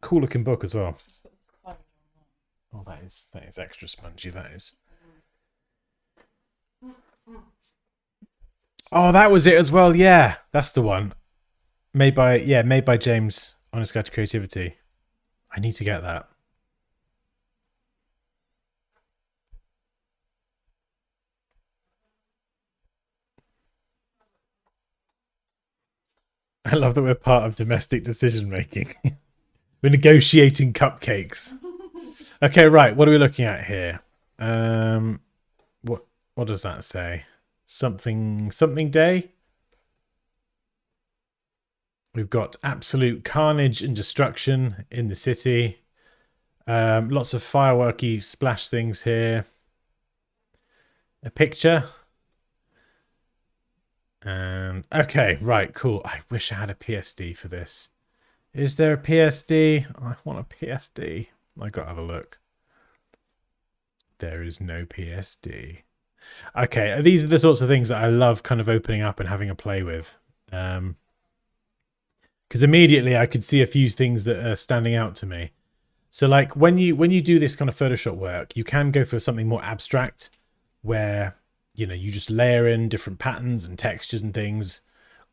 [SPEAKER 1] cool looking book as well. Oh, that is extra spongy. That is. Oh, that was it as well. Yeah, that's the one. Made by James. Honest Guide to Creativity. I need to get that. I love that we're part of domestic decision making. We're negotiating cupcakes. Okay, right. What are we looking at here? What does that say? Something day. We've got absolute carnage and destruction in the city. Lots of fireworky splash things here. A picture. And okay, right, cool. I wish I had a PSD for this. Is there a PSD? I want a PSD. I got to have a look. There is no PSD. Okay, these are the sorts of things that I love kind of opening up and having a play with. Because immediately I could see a few things that are standing out to me. So like when you do this kind of Photoshop work, you can go for something more abstract where, you know, you just layer in different patterns and textures and things,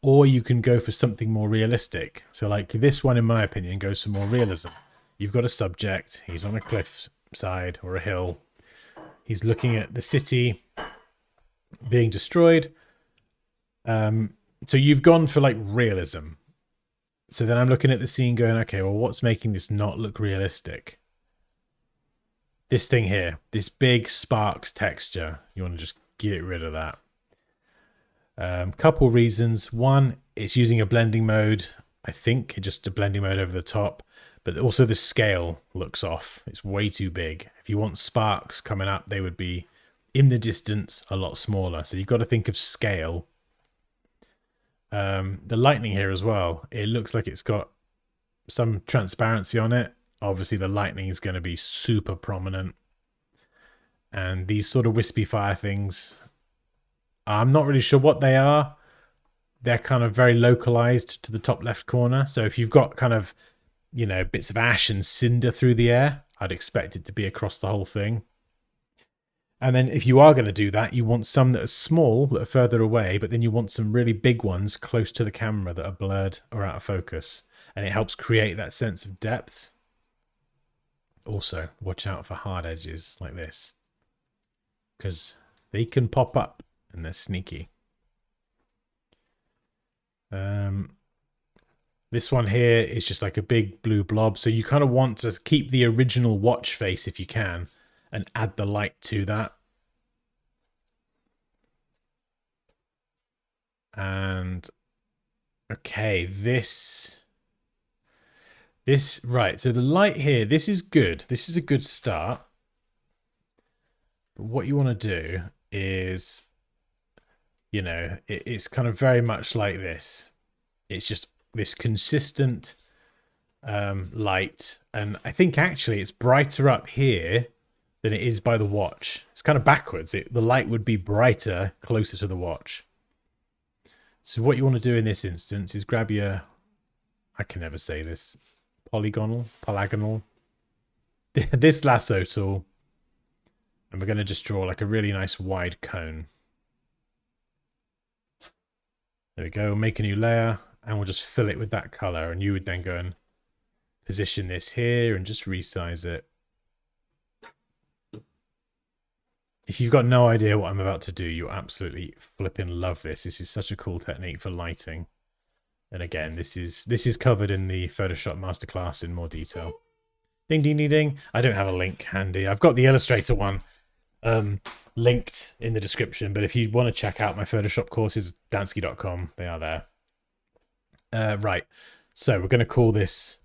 [SPEAKER 1] or you can go for something more realistic. So like this one, in my opinion, goes for more realism. You've got a subject, he's on a cliff side or a hill. He's looking at the city being destroyed. So you've gone for like realism. So then I'm looking at the scene going, okay, well, what's making this not look realistic? This thing here, this big sparks texture. You want to just get rid of that. Couple reasons. One, it's using a blending mode. I think just a blending mode over the top. But also the scale looks off. It's way too big. If you want sparks coming up, they would be in the distance a lot smaller. So you've got to think of scale. The lightning here as well, it looks like it's got some transparency on it. Obviously the lightning is going to be super prominent, and these sort of wispy fire things, I'm not really sure what they are. They're kind of very localized to the top left corner. So if you've got kind of you know, bits of ash and cinder through the air. I'd expect it to be across the whole thing. And then if you are going to do that, you want some that are small, that are further away, but then you want some really big ones close to the camera that are blurred or out of focus. And it helps create that sense of depth. Also, watch out for hard edges like this, because they can pop up and they're sneaky. This one here is just like a big blue blob. So you kind of want to keep the original watch face if you can and add the light to that. And okay, this right. So the light here, this is good. This is a good start. But what you want to do is, you know, it's kind of very much like this. It's just this consistent light, and I think actually it's brighter up here than it is by the watch. It's kind of backwards. The light would be brighter closer to the watch. So what you want to do in this instance is grab your, I can never say this, polygonal, this lasso tool, and we're going to just draw like a really nice wide cone. There we go. Make a new layer, and we'll just fill it with that color, and you would then go and position this here and just resize it. If you've got no idea what I'm about to do, you'll absolutely flipping love this. This is such a cool technique for lighting. And again, this is covered in the Photoshop masterclass in more detail. Ding, ding, ding, ding. I don't have a link handy. I've got the Illustrator one linked in the description, but if you want to check out my Photoshop courses, dansky.com, they are there. Right, so we're going to call this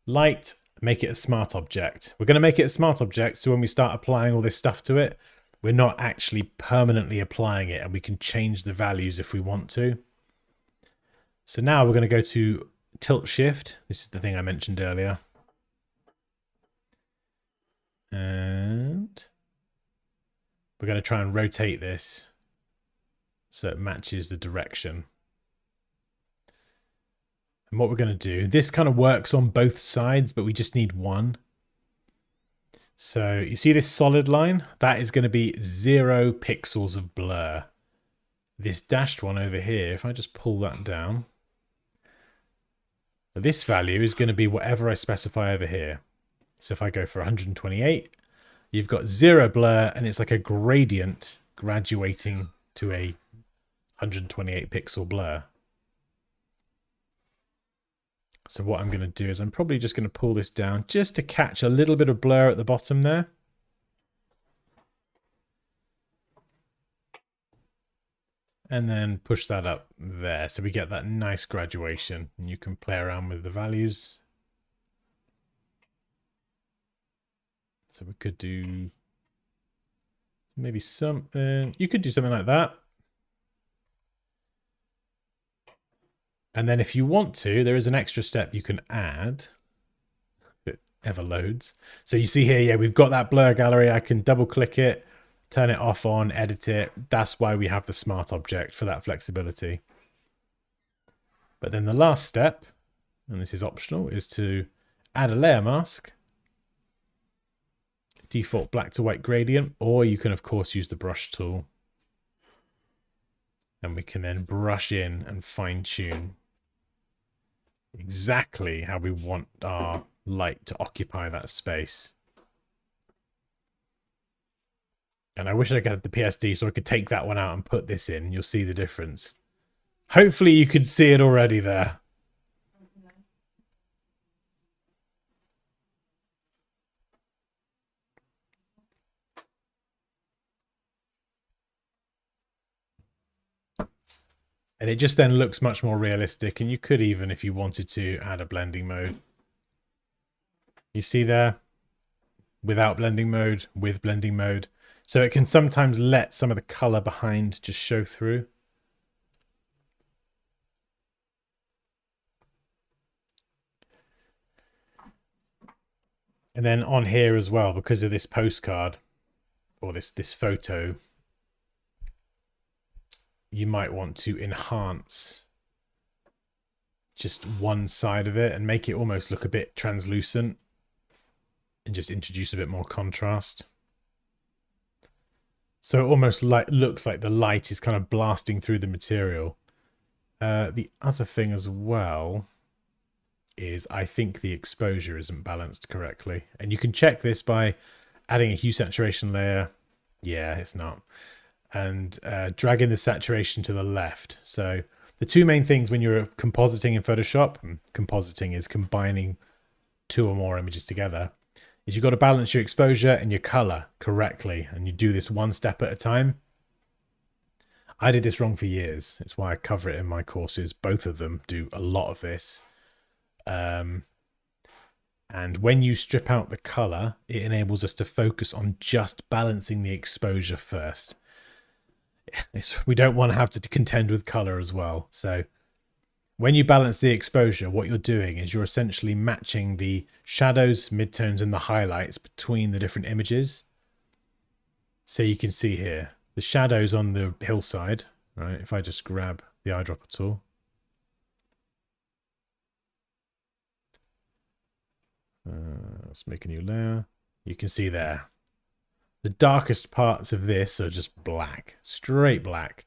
[SPEAKER 1] light, make it a smart object. We're going to make it a smart object so when we start applying all this stuff to it, we're not actually permanently applying it, and we can change the values if we want to. So now we're going to go to tilt shift. This is the thing I mentioned earlier. And we're going to try and rotate this so it matches the direction. And what we're going to do, this kind of works on both sides, but we just need one. So you see this solid line? That is going to be 0 pixels of blur. This dashed one over here, if I just pull that down, this value is going to be whatever I specify over here. So if I go for 128, you've got 0 blur, and it's like a gradient graduating to a 128 pixel blur. So what I'm going to do is I'm probably just going to pull this down just to catch a little bit of blur at the bottom there. And then push that up there so we get that nice graduation, and you can play around with the values. So we could do maybe something, you could do something like that. And then if you want to, there is an extra step you can add. It ever loads. So you see here, yeah, we've got that blur gallery. I can double click it, turn it off on, edit it. That's why we have the smart object, for that flexibility. But then the last step, and this is optional, is to add a layer mask. Default black to white gradient, or you can of course use the brush tool. And we can then brush in and fine tune exactly how we want our light to occupy that space. And I wish I had the PSD so I could take that one out and put this in. You'll see the difference. Hopefully you could see it already there. And it just then looks much more realistic. And you could even, if you wanted to, add a blending mode. You see there? Without blending mode, with blending mode. So it can sometimes let some of the color behind just show through. And then on here as well, because of this postcard, or this photo, you might want to enhance just one side of it and make it almost look a bit translucent and just introduce a bit more contrast. So it almost looks like the light is kind of blasting through the material. The other thing as well is I think the exposure isn't balanced correctly. And you can check this by adding a hue saturation layer. Yeah, it's not. And dragging the saturation to the left. So the two main things when you're compositing in Photoshop, compositing is combining two or more images together, is you've got to balance your exposure and your color correctly. And you do this one step at a time. I did this wrong for years. It's why I cover it in my courses. Both of them do a lot of this. And when you strip out the color, it enables us to focus on just balancing the exposure first. We don't want to have to contend with color as well. So when you balance the exposure, what you're doing is you're essentially matching the shadows, midtones, and the highlights between the different images. So you can see here, the shadows on the hillside, right? If I just grab the eyedropper tool. Let's make a new layer. You can see there. The darkest parts of this are just black, straight black.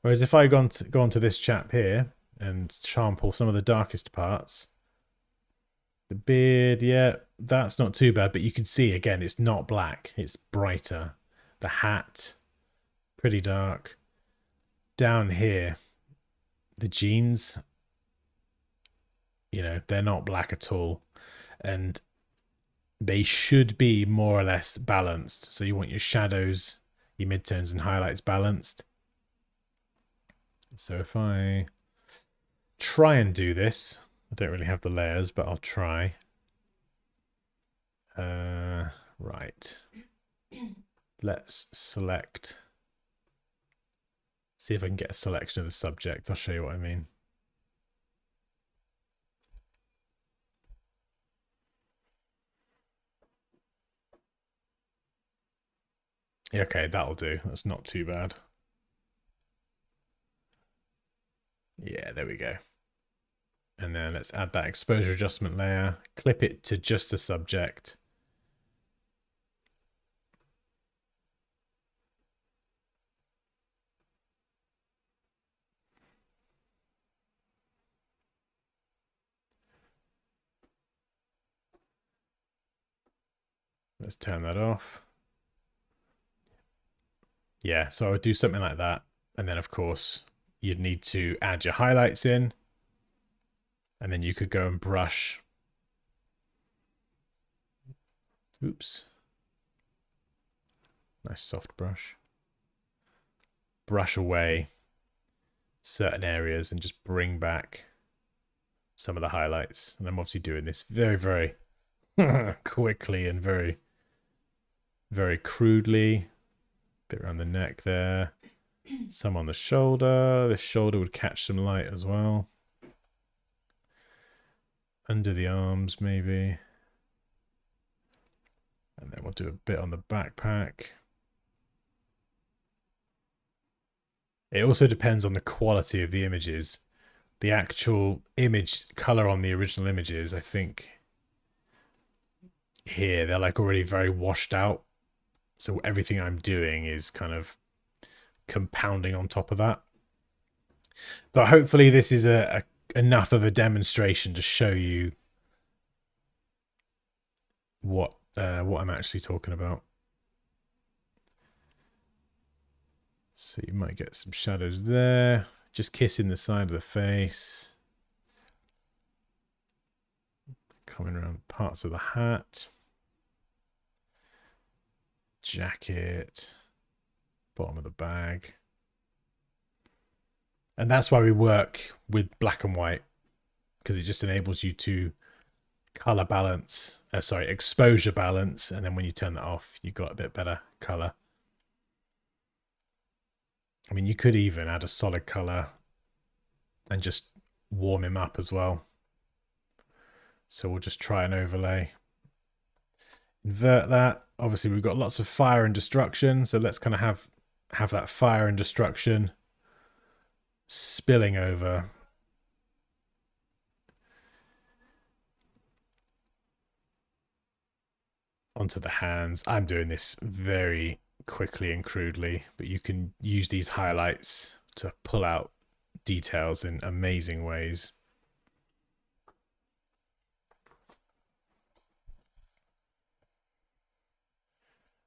[SPEAKER 1] Whereas if I go onto this chap here and sample some of the darkest parts, the beard, yeah, that's not too bad. But you can see, again, it's not black. It's brighter. The hat, pretty dark. Down here, the jeans, you know, they're not black at all. And they should be more or less balanced. So you want your shadows, your midtones and highlights balanced. So if I try and do this, I don't really have the layers, but I'll try. Right. Let's select. See if I can get a selection of the subject. I'll show you what I mean. Okay, that'll do. That's not too bad. Yeah, there we go. And then let's add that exposure adjustment layer, clip it to just the subject. Let's turn that off. Yeah, so I would do something like that. And then, of course, you'd need to add your highlights in. And then you could go and brush. Oops. Nice soft brush. Brush away certain areas and just bring back some of the highlights. And I'm obviously doing this very, very quickly and very, very crudely. Bit around the neck there. Some on the shoulder. This shoulder would catch some light as well. Under the arms, maybe. And then we'll do a bit on the backpack. It also depends on the quality of the images. The actual image color on the original images, I think here, they're like already very washed out. So everything I'm doing is kind of compounding on top of that. But hopefully this is enough of a demonstration to show you what I'm actually talking about. So you might get some shadows there, just kissing the side of the face, coming around parts of the hat, jacket, bottom of the bag. And that's why we work with black and white, because it just enables you to color balance, exposure balance, and then when you turn that off, you've got a bit better color. I mean, you could even add a solid color and just warm him up as well. So we'll just try an overlay. Invert that. Obviously, we've got lots of fire and destruction, so let's kind of have that fire and destruction spilling over onto the hands. I'm doing this very quickly and crudely, but you can use these highlights to pull out details in amazing ways.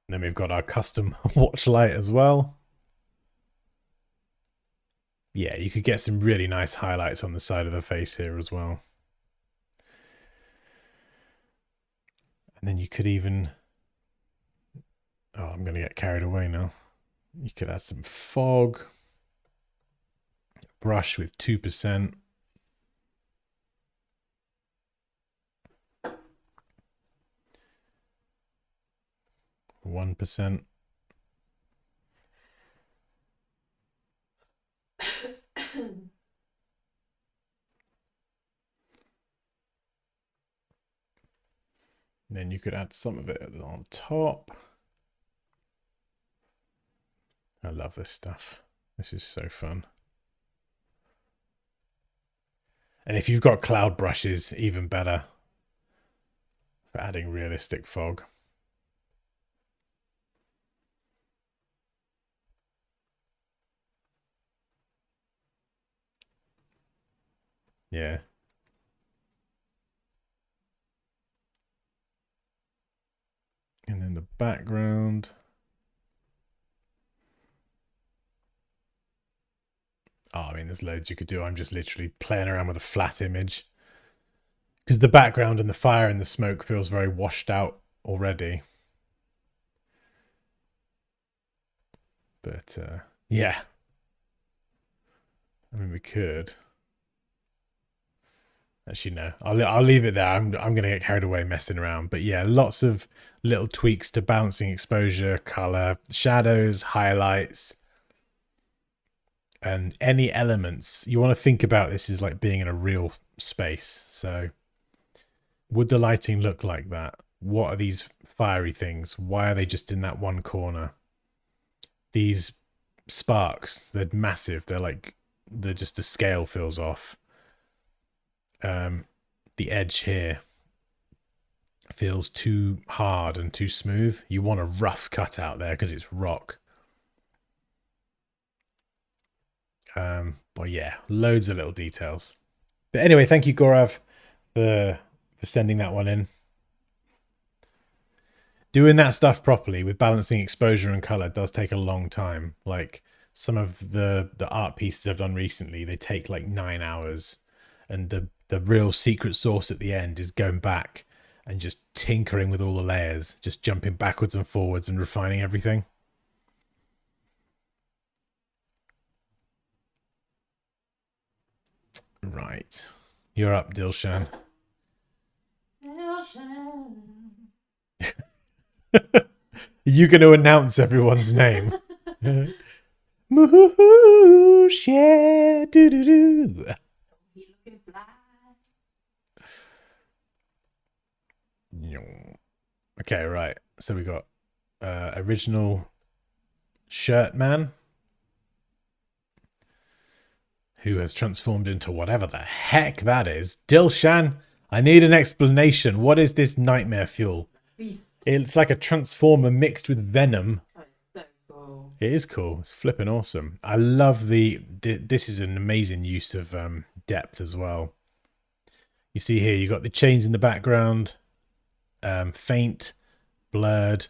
[SPEAKER 1] And then we've got our custom watch light as well. Yeah, you could get some really nice highlights on the side of the face here as well. And then you could even... Oh, I'm going to get carried away now. You could add some fog. Brush with 2%. %. Then you could add some of it on top. I love this stuff. This is so fun. And if you've got cloud brushes, even better for adding realistic fog. Yeah. And then the background. Oh, I mean, there's loads you could do. I'm just literally playing around with a flat image. Because the background and the fire and the smoke feels very washed out already. But, yeah. I mean, we could. Actually, no. I'll leave it there. I'm going to get carried away messing around. But yeah, lots of little tweaks to balancing exposure, color, shadows, highlights, and any elements. You want to think about this as like being in a real space. So would the lighting look like that? What are these fiery things? Why are they just in that one corner? These sparks, they're massive. They're just the scale feels off. The edge here feels too hard and too smooth. You want a rough cut out there because it's rock. But yeah, loads of little details. But anyway, thank you, Gaurav, for sending that one in. Doing that stuff properly with balancing exposure and color does take a long time. Like some of the art pieces I've done recently, they take like 9 hours. And the real secret sauce at the end is going back and just tinkering with all the layers, just jumping backwards and forwards and refining everything. Right. You're up, Dilshan. Are you going to announce everyone's name? Moosh, yeah, doo-doo-doo. Okay, right. So we got original shirt man who has transformed into whatever the heck that is. Dilshan, I need an explanation. What is this nightmare fuel?
[SPEAKER 2] Beast.
[SPEAKER 1] It's like a transformer mixed with venom.
[SPEAKER 2] Oh, it's so cool.
[SPEAKER 1] It is cool. It's flipping awesome. I love this is an amazing use of depth as well. You see here, you got the chains in the background, faint, blurred.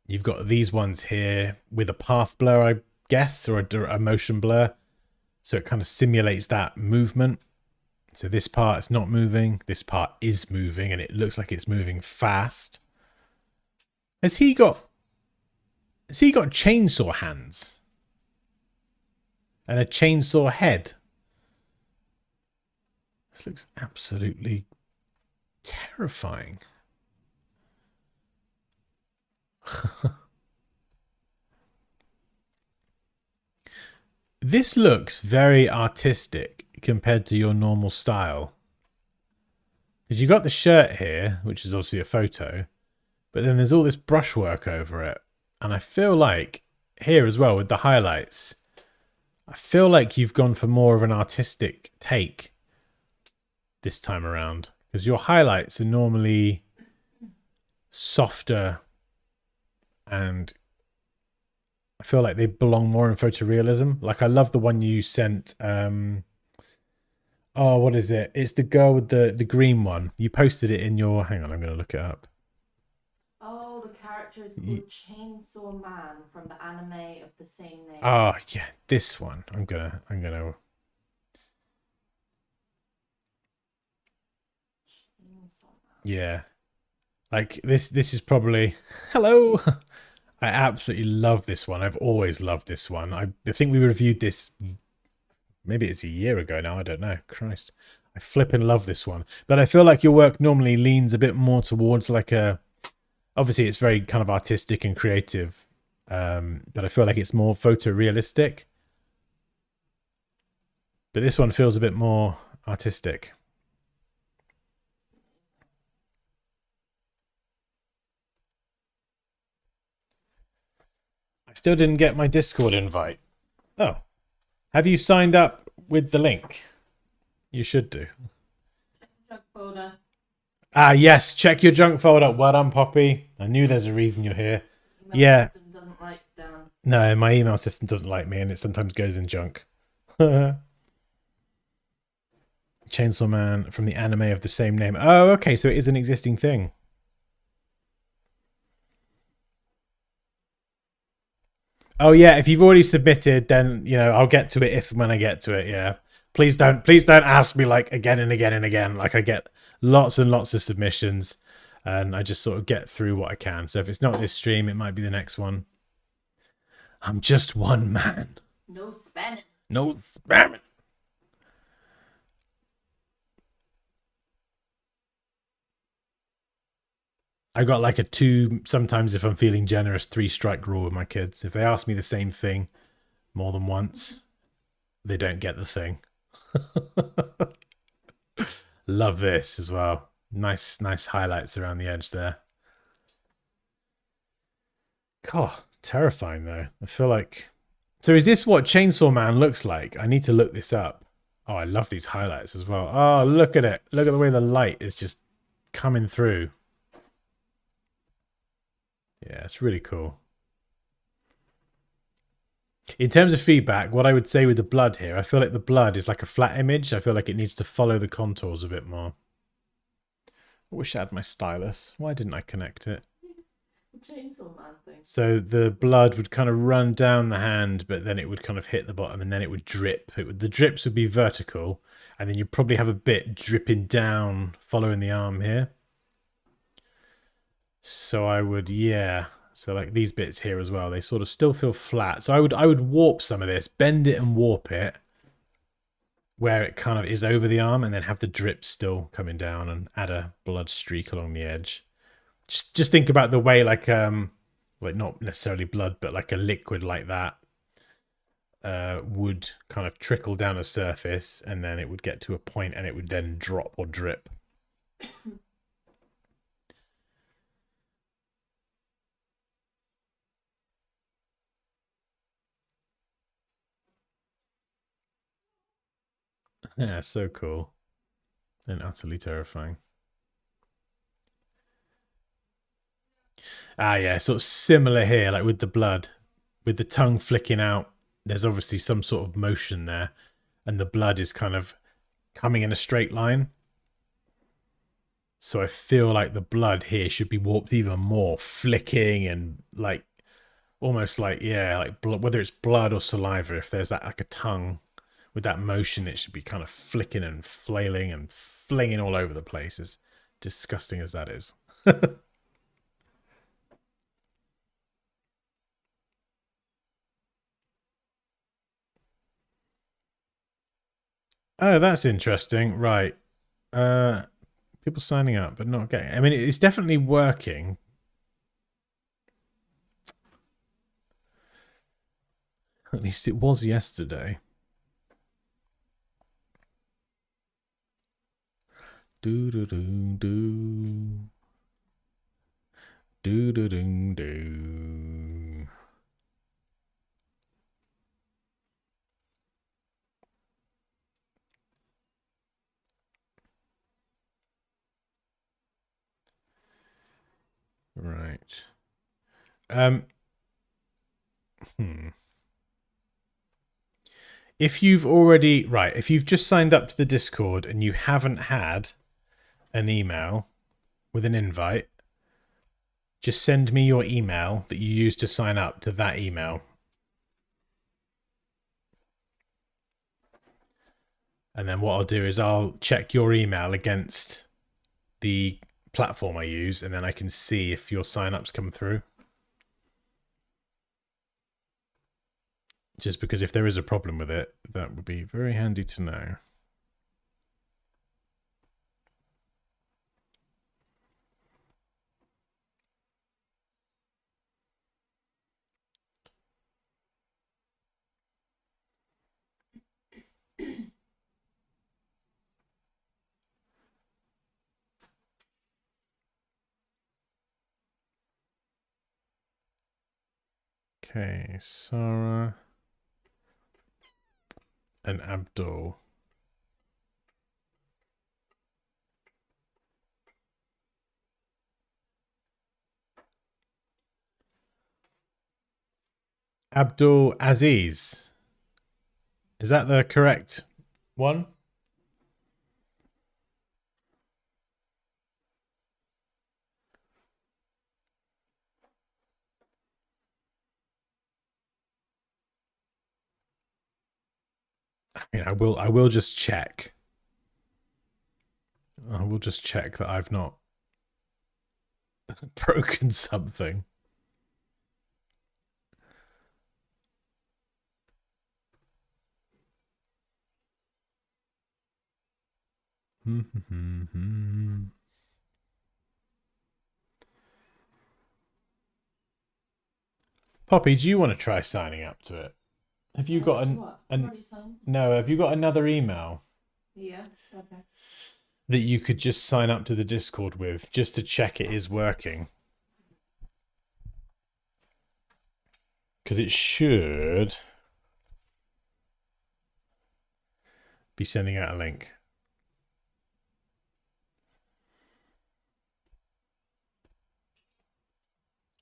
[SPEAKER 1] You've got these ones here with a path blur, I guess, or a motion blur. So it kind of simulates that movement. So this part is not moving. This part is moving, and it looks like it's moving fast. Has he got chainsaw hands? And a chainsaw head? This looks absolutely terrifying. This looks very artistic compared to your normal style. Because you got the shirt here, which is obviously a photo, but then there's all this brushwork over it. And I feel like here as well with the highlights, I feel like you've gone for more of an artistic take this time around. Because your highlights are normally softer, and I feel like they belong more in photorealism. Like I love the one you sent. Oh, what is it? It's the girl with the green one. You posted it in your. Hang on, I'm going to look it up.
[SPEAKER 2] Oh, the character is called Chainsaw Man from the anime of the same name.
[SPEAKER 1] Oh yeah, this one. I'm gonna. Yeah, like this is probably. Hello. I absolutely love this one. I've always loved this one. I think we reviewed this. Maybe it's a year ago now. I don't know. Christ, I flipping love this one. But I feel like your work normally leans a bit more towards like a. Obviously, it's very kind of artistic and creative, but I feel like it's more photorealistic. But this one feels a bit more artistic. I still didn't get my Discord invite. Oh, have you signed up with the link? You should do.
[SPEAKER 2] Junk folder.
[SPEAKER 1] Ah, yes. Check your junk folder. Well done, Poppy. I knew there's a reason you're here.
[SPEAKER 2] Email
[SPEAKER 1] Yeah.
[SPEAKER 2] system doesn't like Dan.
[SPEAKER 1] No, my email system doesn't like me, and it sometimes goes in junk. Chainsaw Man from the anime of the same name. Oh, okay. So it is an existing thing. Oh yeah, if you've already submitted, then I'll get to it if when I get to it. Yeah, please don't ask me like again and again and again. Like I get lots and lots of submissions, and I just sort of get through what I can. So if it's not this stream, it might be the next one. I'm just one man.
[SPEAKER 2] No spamming.
[SPEAKER 1] No spamming. I got like a 2, sometimes if I'm feeling generous, 3-strike rule with my kids. If they ask me the same thing more than once, they don't get the thing. Love this as well. Nice highlights around the edge there. God, terrifying though. I feel like. So is this what Chainsaw Man looks like? I need to look this up. Oh, I love these highlights as well. Oh, look at it. Look at the way the light is just coming through. Yeah, it's really cool. In terms of feedback, what I would say with the blood here, I feel like the blood is like a flat image. I feel like it needs to follow the contours a bit more. I wish I had my stylus. Why didn't I connect it?
[SPEAKER 2] Chainsaw Man thing.
[SPEAKER 1] So the blood would kind of run down the hand, but then it would kind of hit the bottom, and then it would drip. The drips would be vertical, and then you'd probably have a bit dripping down, following the arm here. So I would, yeah. So like these bits here as well, they sort of still feel flat. So I would warp some of this, bend it and warp it, where it kind of is over the arm, and then have the drip still coming down, and add a blood streak along the edge. Just think about the way like not necessarily blood, but like a liquid like that would kind of trickle down a surface, and then it would get to a point, and it would then drop or drip. Yeah, so cool and utterly terrifying. Ah, yeah, sort of similar here, like with the blood, with the tongue flicking out. There's obviously some sort of motion there, and the blood is kind of coming in a straight line. So I feel like the blood here should be warped even more, flicking and like almost like, yeah, like whether it's blood or saliva, if there's that like a tongue with that motion, it should be kind of flicking and flailing and flinging all over the place, as disgusting as that is. Oh, that's interesting. Right. People signing up but not getting. I mean, it's definitely working. At least it was yesterday. Do do do do. Do do do do. Hmm. If you've already if you've just signed up to the Discord and you haven't had an email with an invite, just send me your email that you used to sign up to that email. And then what I'll do is I'll check your email against the platform I use, and then I can see if your sign-ups come through. Just because if there is a problem with it, that would be very handy to know. Okay, Sarah and Abdul. Abdul Aziz. Is that the correct one? I mean, I will just check. I will just check that I've not broken something. Poppy, do you want to try signing up to it? Have you got no? Have you got another email?
[SPEAKER 2] Yeah. Okay.
[SPEAKER 1] That you could just sign up to the Discord with, just to check it is working. Because it should be sending out a link.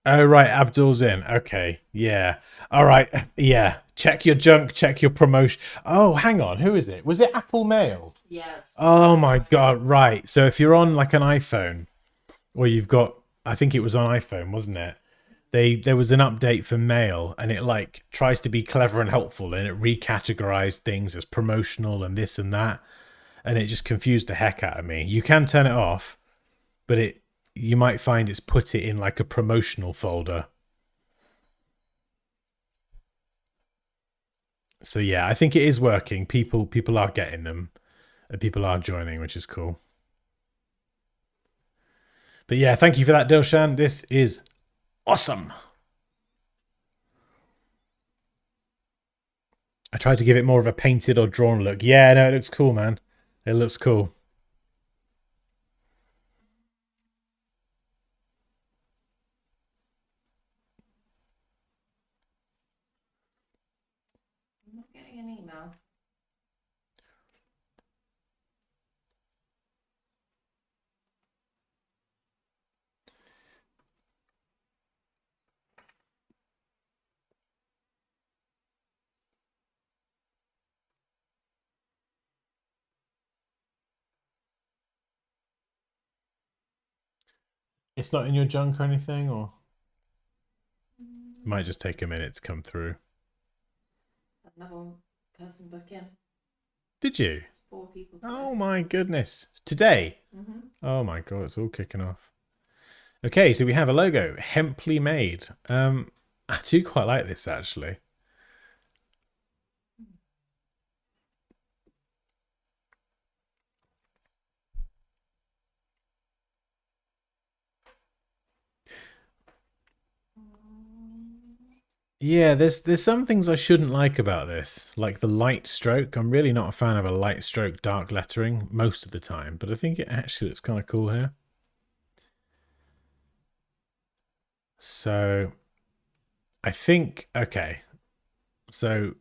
[SPEAKER 1] Oh, right. Abdul's in. Okay. Yeah. All right. Yeah. Check your junk. Check your promotion. Oh, hang on. Who is it? Was it Apple Mail?
[SPEAKER 2] Yes.
[SPEAKER 1] Oh, my God. Right. So if you're on like an iPhone, or you've got, I think it was on iPhone, wasn't it? There was an update for Mail, and it like tries to be clever and helpful, and it recategorized things as promotional and this and that, and it just confused the heck out of me. You can turn it off, but you might find it's put it in like a promotional folder. So yeah, I think it is working. People are getting them, and people are joining, which is cool. But yeah, thank you for that, Dilshan. This is awesome. I tried to give it more of a painted or drawn look. Yeah, no, it looks cool, man. It looks cool.
[SPEAKER 2] I'm not getting an email.
[SPEAKER 1] It's not in your junk or anything, or it might just take a minute to come through.
[SPEAKER 2] Another person book in.
[SPEAKER 1] Did you?
[SPEAKER 2] 4 people.
[SPEAKER 1] Oh my goodness. Today?
[SPEAKER 2] Mm-hmm.
[SPEAKER 1] Oh my God, it's all kicking off. Okay, so we have a logo, Hemply Made. I do quite like this, actually. Yeah, there's some things I shouldn't like about this, like the light stroke. I'm really not a fan of a light stroke dark lettering most of the time, but I think it actually looks kind of cool here. So I think, okay, so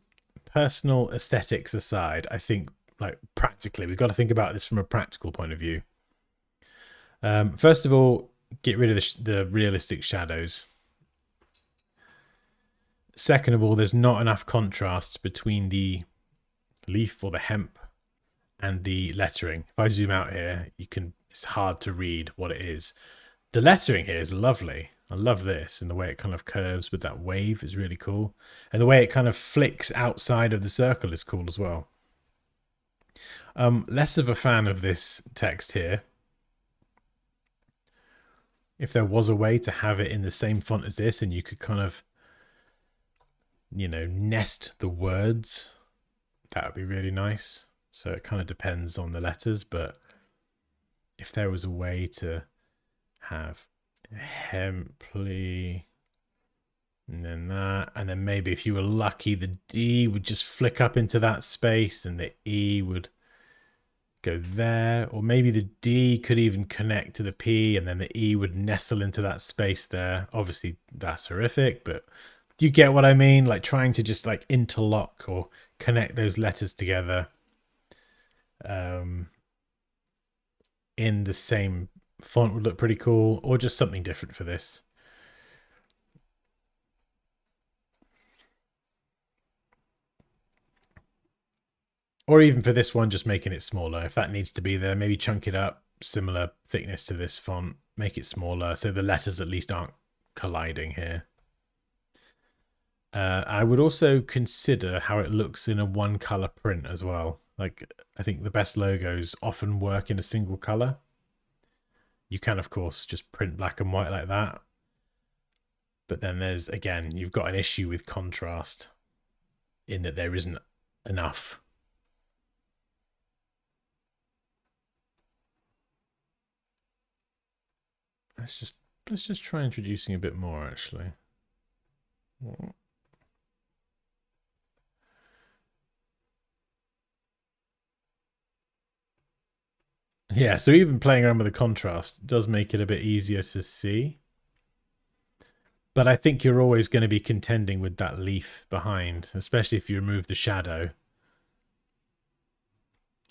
[SPEAKER 1] personal aesthetics aside, I think like practically, we've got to think about this from a practical point of view. First of all, get rid of the realistic shadows. Second of all, there's not enough contrast between the leaf or the hemp and the lettering. If I zoom out here, it's hard to read what it is. The lettering here is lovely. I love this, and the way it kind of curves with that wave is really cool. And the way it kind of flicks outside of the circle is cool as well. Less of a fan of this text here. If there was a way to have it in the same font as this and you could kind of, nest the words, that would be really nice. So it kind of depends on the letters, but if there was a way to have Hempley and then that, and then maybe if you were lucky, the D would just flick up into that space and the E would go there, or maybe the D could even connect to the P and then the E would nestle into that space there. Obviously that's horrific, but do you get what I mean? Like trying to just like interlock or connect those letters together in the same font would look pretty cool, or just something different for this. Or even for this one, just making it smaller. If that needs to be there, maybe chunk it up, similar thickness to this font, make it smaller so the letters at least aren't colliding here. I would also consider how it looks in a one color print as well. Like, I think the best logos often work in a single color. You can, of course, just print black and white like that. But then there's, again, you've got an issue with contrast in that there isn't enough. Let's just try introducing a bit more, actually. Yeah, so even playing around with the contrast does make it a bit easier to see. But I think you're always going to be contending with that leaf behind, especially if you remove the shadow.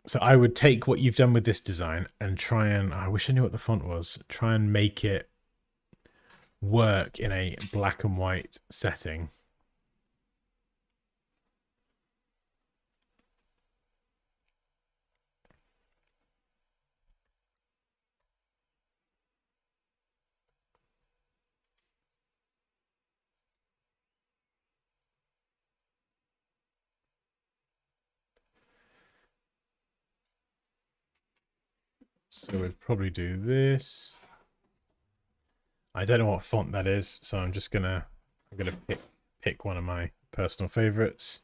[SPEAKER 1] So I would take what you've done with this design and try and, I wish I knew what the font was, try and make it work in a black and white setting. So we'd probably do this. I don't know what font that is, so I'm gonna pick one of my personal favorites.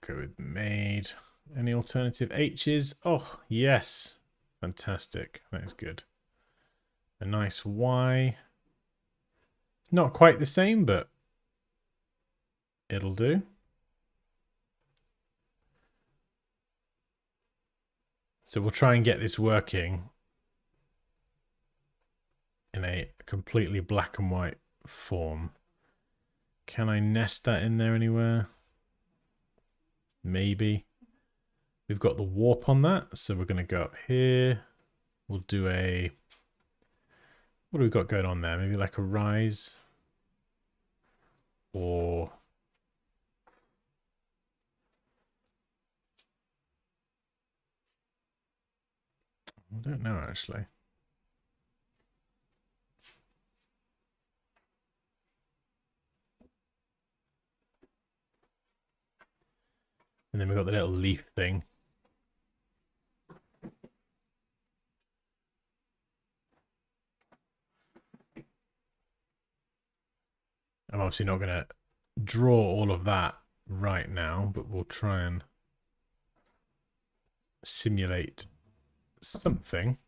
[SPEAKER 1] Go with made. Any alternative H's? Oh, yes. Fantastic. That is good. A nice Y. Not quite the same, but it'll do. So we'll try and get this working in a completely black and white form. Can I nest that in there anywhere? Maybe. We've got the warp on that, so we're going to go up here. We'll do a... What do we got going on there? Maybe like a rise? Or... I don't know, actually. And then we've got the little leaf thing. I'm obviously not going to draw all of that right now, but we'll try and simulate something.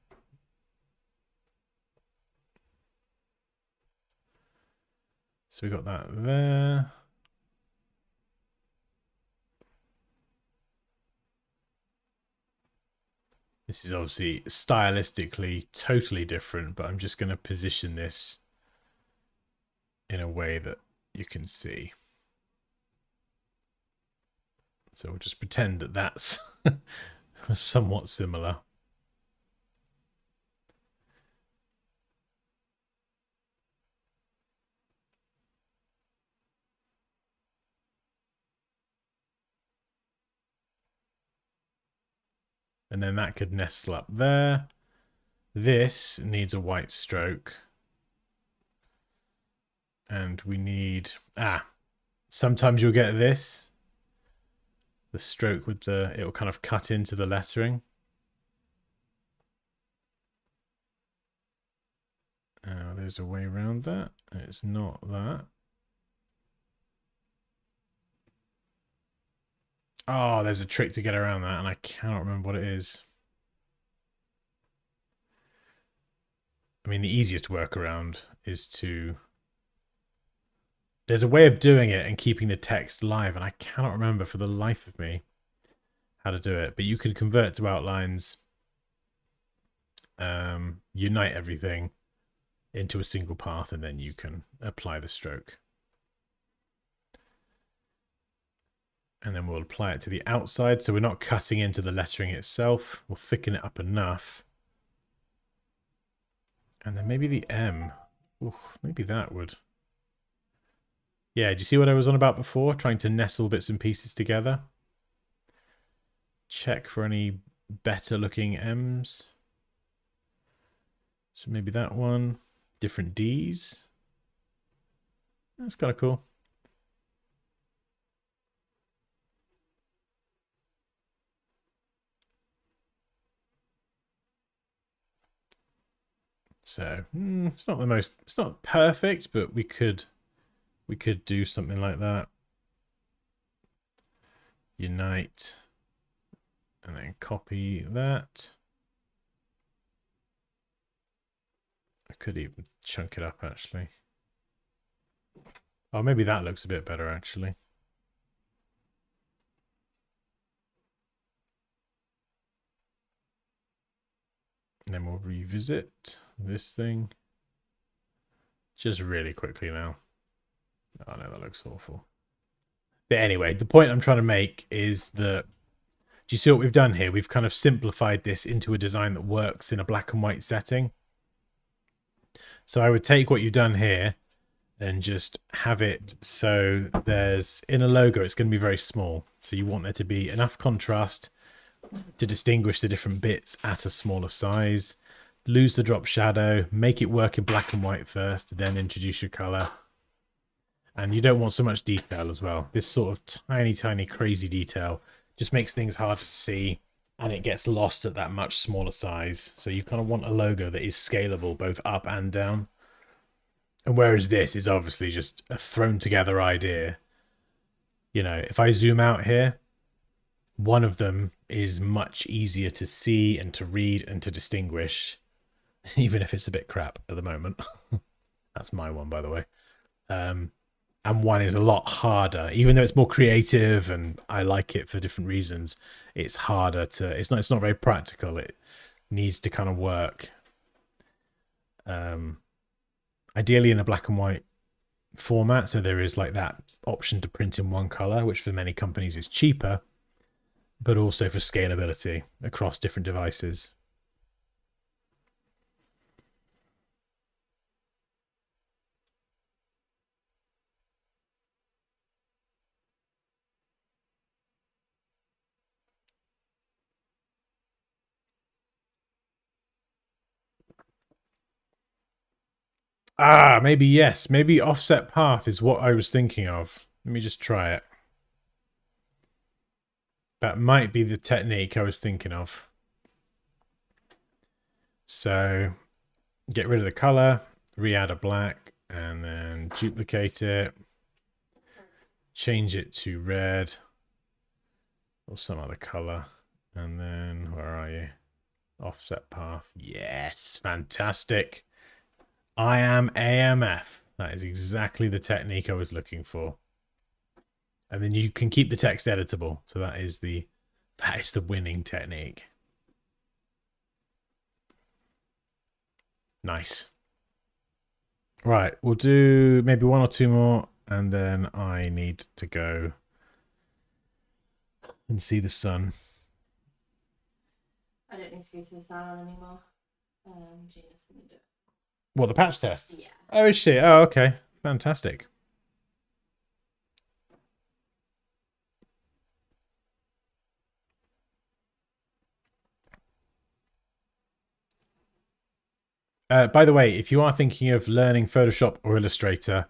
[SPEAKER 1] So we got that there. This is obviously stylistically totally different, but I'm just going to position this in a way that you can see. So we'll just pretend that that's somewhat similar. And then that could nestle up there. This needs a white stroke. And we need... sometimes you'll get this. The stroke with the... It'll kind of cut into the lettering. There's a way around that. It's not that. Oh, there's a trick to get around that, and I cannot remember what it is. I mean, the easiest workaround is to... There's a way of doing it and keeping the text live, and I cannot remember for the life of me how to do it. But you can convert to outlines, unite everything into a single path, and then you can apply the stroke. And then we'll apply it to the outside, so we're not cutting into the lettering itself. We'll thicken it up enough. And then maybe the M. Ooh, maybe that would... Yeah, do you see what I was on about before? Trying to nestle bits and pieces together. Check for any better looking M's. So maybe that one. Different D's. That's kind of cool. So it's not the most, it's not perfect, but we could do something like that. Unite, and then copy that. I could even chunk it up actually. Oh, maybe that looks a bit better actually. And then we'll revisit this thing. Just really quickly now. Oh no, that looks awful. But anyway, the point I'm trying to make is that, do you see what we've done here? We've kind of simplified this into a design that works in a black and white setting. So I would take what you've done here and just have it so there's, in a logo, it's going to be very small. So you want there to be enough contrast to distinguish the different bits at a smaller size. Lose the drop shadow, make it work in black and white first, then introduce your color. And you don't want so much detail as well. This sort of tiny, tiny, crazy detail just makes things hard to see, and it gets lost at that much smaller size. So you kind of want a logo that is scalable both up and down. And whereas this is obviously just a thrown together idea, you know, if I zoom out here, one of them is much easier to see and to read and to distinguish, even if it's a bit crap at the moment. That's my one, by the way. And one is a lot harder, even though it's more creative and I like it for different reasons. It's harder to, it's not very practical. It needs to kind of work. Ideally in a black and white format. So there is like that option to print in one color, which for many companies is cheaper, but also for scalability across different devices. Maybe yes. Maybe offset path is what I was thinking of. Let me just try it. That might be the technique I was thinking of. So get rid of the color, re-add a black, and then duplicate it. Change it to red or some other color. And then where are you? Offset path. Yes, fantastic. I am AMF. That is exactly the technique I was looking for. And then you can keep the text editable. So that is the winning technique. Nice. Right, we'll do maybe one or two more, and then I need to go and see the sun.
[SPEAKER 2] I don't need to go to the salon anymore. Gina's gonna do it.
[SPEAKER 1] What, the patch test?
[SPEAKER 2] Yeah.
[SPEAKER 1] Oh, is she? Oh, okay. Fantastic. By the way, if you are thinking of learning Photoshop or Illustrator,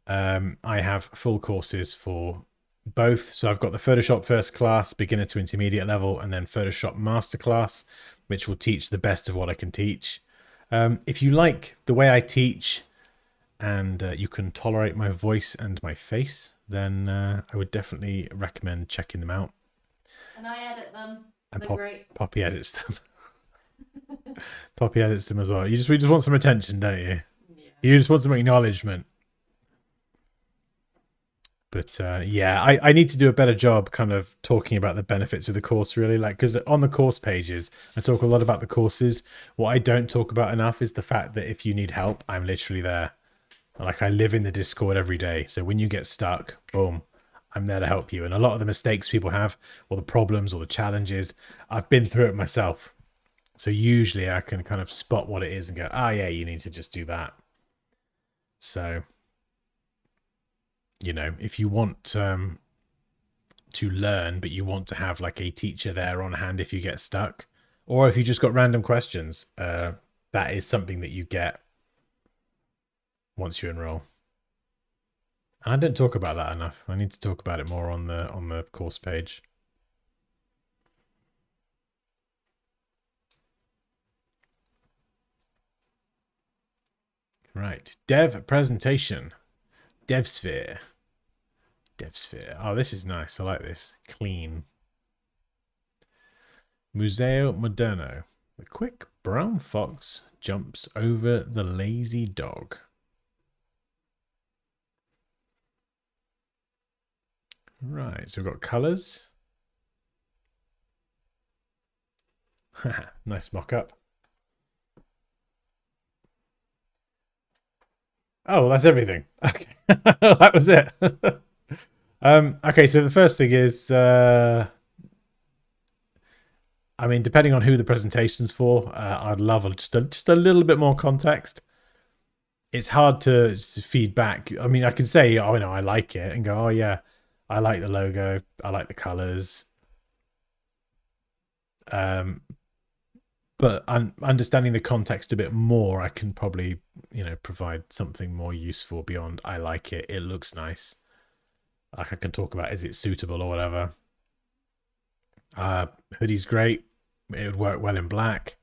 [SPEAKER 1] I have full courses for both. So I've got the Photoshop First Class, beginner to intermediate level, and then Photoshop Masterclass, which will teach the best of what I can teach. If you like the way I teach and you can tolerate my voice and my face, then I would definitely recommend checking them out.
[SPEAKER 2] And I edit them.
[SPEAKER 1] And
[SPEAKER 2] They're great.
[SPEAKER 1] Poppy edits them. Poppy edits them as well. We just want some attention, don't you?
[SPEAKER 2] Yeah.
[SPEAKER 1] You just want some acknowledgement. But yeah, I need to do a better job kind of talking about the benefits of the course, really. Like, because on the course pages, I talk a lot about the courses. What I don't talk about enough is the fact that if you need help, I'm literally there. Like, I live in the Discord every day. So when you get stuck, boom, I'm there to help you. And a lot of the mistakes people have, or the problems or the challenges, I've been through it myself. So usually I can kind of spot what it is and go, oh yeah, you need to just do that. So, you know, if you want to learn, but you want to have like a teacher there on hand if you get stuck, or if you just got random questions, that is something that you get once you enroll. And I don't talk about that enough. I need to talk about it more on the course page. Right, dev presentation, DevSphere. DevSphere. Oh, this is nice. I like this. Clean. Museo Moderno. The quick brown fox jumps over the lazy dog. Right, so we've got colours. Nice mock-up. Oh, well, that's everything. Okay, that was it. Okay, so the first thing is, I mean, depending on who the presentation's for, I'd love just a little bit more context. It's hard to feed back. I mean, I can say, oh, no, I like it, and go, oh, yeah, I like the logo, I like the colors. But understanding the context a bit more, I can probably, you know, provide something more useful beyond I like it, it looks nice. Like, I can talk about, is it suitable or whatever. Hoodie's great. It would work well in black.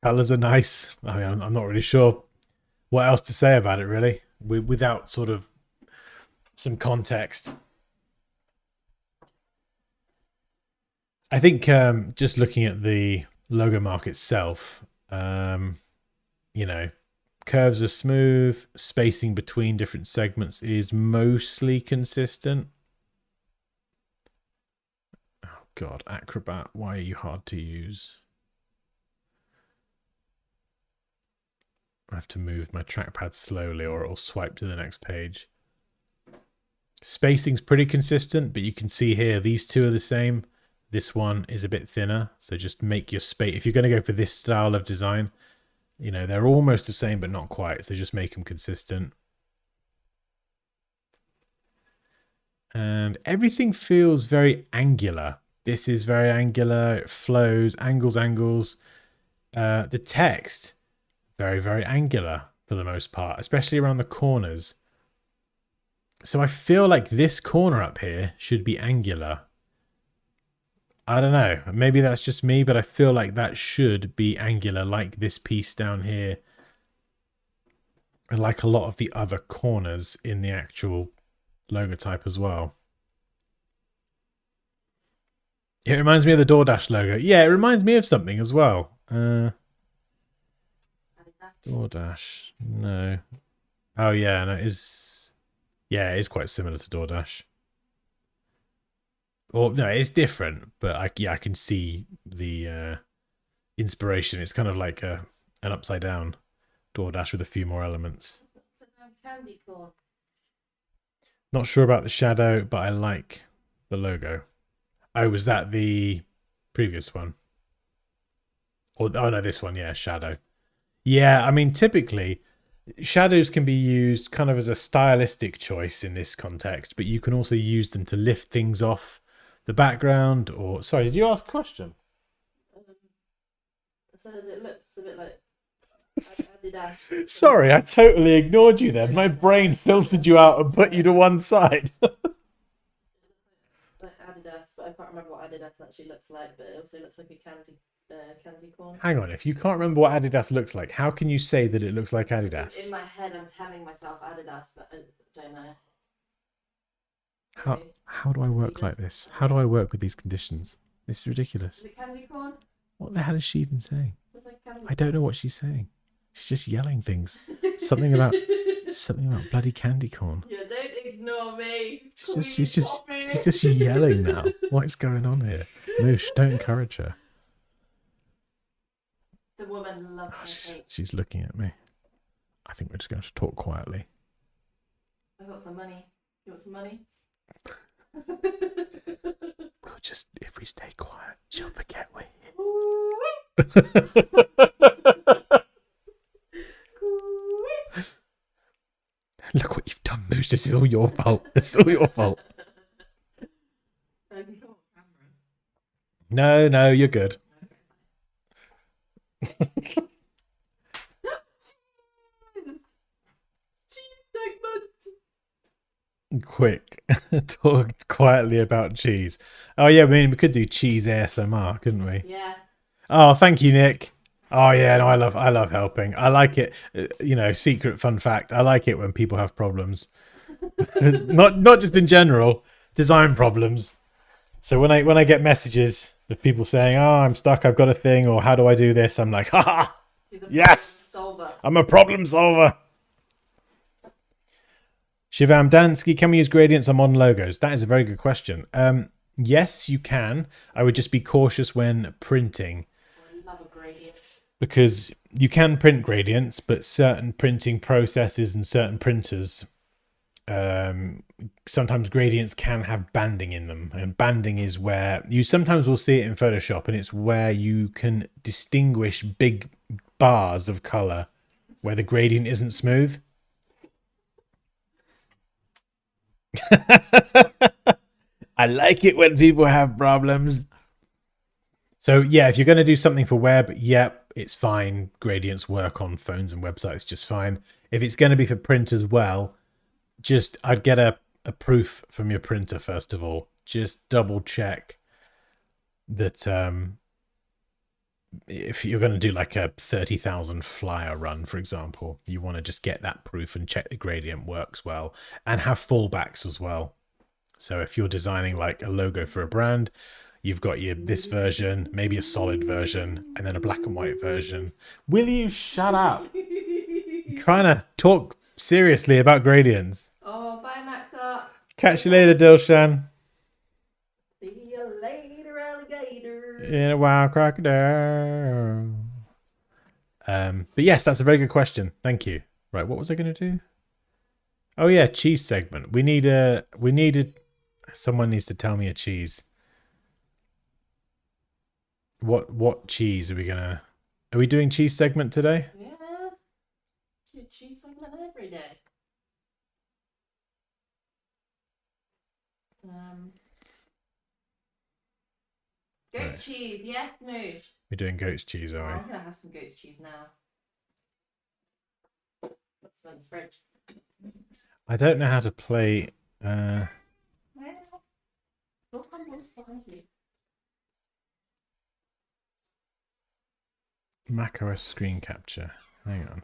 [SPEAKER 1] Colors are nice. I mean, I'm not really sure what else to say about it, really, without sort of some context. I think just looking at the logo mark itself, you know, curves are smooth, spacing between different segments is mostly consistent. Oh God, Acrobat, why are you hard to use? I have to move my trackpad slowly or it'll swipe to the next page. Spacing's pretty consistent, but you can see here, these two are the same. This one is a bit thinner, so just make your space. If you're going to go for this style of design, you know, they're almost the same, but not quite. So just make them consistent. And everything feels very angular. This is very angular. It flows, angles. The text, very, very angular for the most part, especially around the corners. So I feel like this corner up here should be angular. I don't know. Maybe that's just me, but I feel like that should be angular, like this piece down here. And like a lot of the other corners in the actual logo type as well. It reminds me of the DoorDash logo. Yeah, it reminds me of something as well. DoorDash. No. Oh, yeah, no, it is. Yeah, it is quite similar to DoorDash. Or no, it's different, but I can see the inspiration. It's kind of like an upside down DoorDash with a few more elements.
[SPEAKER 2] Candy corn.
[SPEAKER 1] Not sure about the shadow, but I like the logo. Oh, was that the previous one? Or oh no, this one, yeah, shadow. Yeah, I mean, typically shadows can be used kind of as a stylistic choice in this context, but you can also use them to lift things off the background. Or sorry, did you ask a question?
[SPEAKER 2] said it looks a bit like Adidas.
[SPEAKER 1] Sorry, I totally ignored you then. My brain filtered you out and put you to one side.
[SPEAKER 2] Like Adidas, but I can't remember what Adidas actually looks like. But it also looks like a candy corn.
[SPEAKER 1] Hang on, if you can't remember what Adidas looks like, how can you say that it looks like Adidas?
[SPEAKER 2] In my head, I'm telling myself Adidas, but I don't know.
[SPEAKER 1] How do I work like this? How do I work with these conditions? This is ridiculous.
[SPEAKER 2] Is it candy corn?
[SPEAKER 1] What the hell is she even saying?
[SPEAKER 2] Looks like candy
[SPEAKER 1] I don't know what she's saying. She's just yelling things. Something about bloody candy corn.
[SPEAKER 2] Yeah, don't ignore me.
[SPEAKER 1] She's just yelling now. What is going on here? Moosh, don't encourage her.
[SPEAKER 2] The woman loves my cake.
[SPEAKER 1] She's looking at me. I think we're just going to talk quietly.
[SPEAKER 2] I've got some money. You want some money?
[SPEAKER 1] We'll just, if we stay quiet, she'll forget we're here. Look what you've done, Moosh. This is all your fault. This is all your fault. No, you're good. Quick, talk quietly about cheese. Oh yeah, I mean we could do cheese ASMR, couldn't we?
[SPEAKER 2] Yeah.
[SPEAKER 1] Oh, thank you, Nick. Oh yeah, no, I love helping. I like it. Secret fun fact: I like it when people have problems, not just in general, design problems. So when I get messages of people saying, "Oh, I'm stuck. I've got a thing," or "How do I do this?" I'm like, "Ha! Yes,
[SPEAKER 2] solver.
[SPEAKER 1] I'm a problem solver." Shivam Dansky, can we use gradients on modern logos? That is a very good question. Yes, you can. I would just be cautious when printing.
[SPEAKER 2] I love a gradient.
[SPEAKER 1] Because you can print gradients, but certain printing processes and certain printers, sometimes gradients can have banding in them. And banding is where you sometimes will see it in Photoshop, and it's where you can distinguish big bars of color where the gradient isn't smooth. I like it when people have problems. So yeah, if you're going to do something for web, yep, it's fine. Gradients work on phones and websites just fine. If it's going to be for print as well, I'd get a proof from your printer first of all. Just double check that if you're going to do like a 30,000 flyer run, for example, you want to just get that proof and check the gradient works well, and have fallbacks as well. So if you're designing like a logo for a brand, you've got this version, maybe a solid version, and then a black and white version. Will you shut up? I'm trying to talk seriously about gradients.
[SPEAKER 2] Oh, bye, Maxa.
[SPEAKER 1] Catch you later, Dilshan.
[SPEAKER 2] See you later, alligator.
[SPEAKER 1] In a wild crocodile. But yes, that's a very good question. Thank you. Right, what was I going to do? Oh yeah, cheese segment. We needed. Someone needs to tell me a cheese. What cheese are we gonna? Are we doing cheese segment today?
[SPEAKER 2] Yeah. Cheese segment every day. Goat's cheese, yes, Moosh.
[SPEAKER 1] We're doing goat's cheese, are we?
[SPEAKER 2] I'm gonna have some goat's cheese now. Let's go in the fridge.
[SPEAKER 1] I don't know how to play. macOS screen capture. Hang on.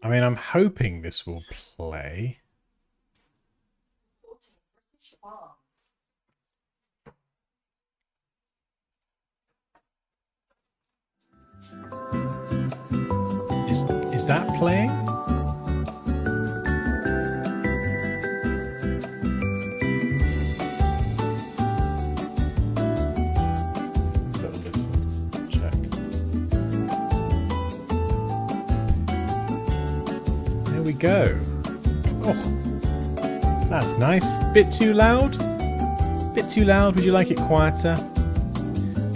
[SPEAKER 1] I mean, I'm hoping this will play. Is that playing? Check. There we go. Oh, that's nice. Bit too loud? Bit too loud? Would you like it quieter?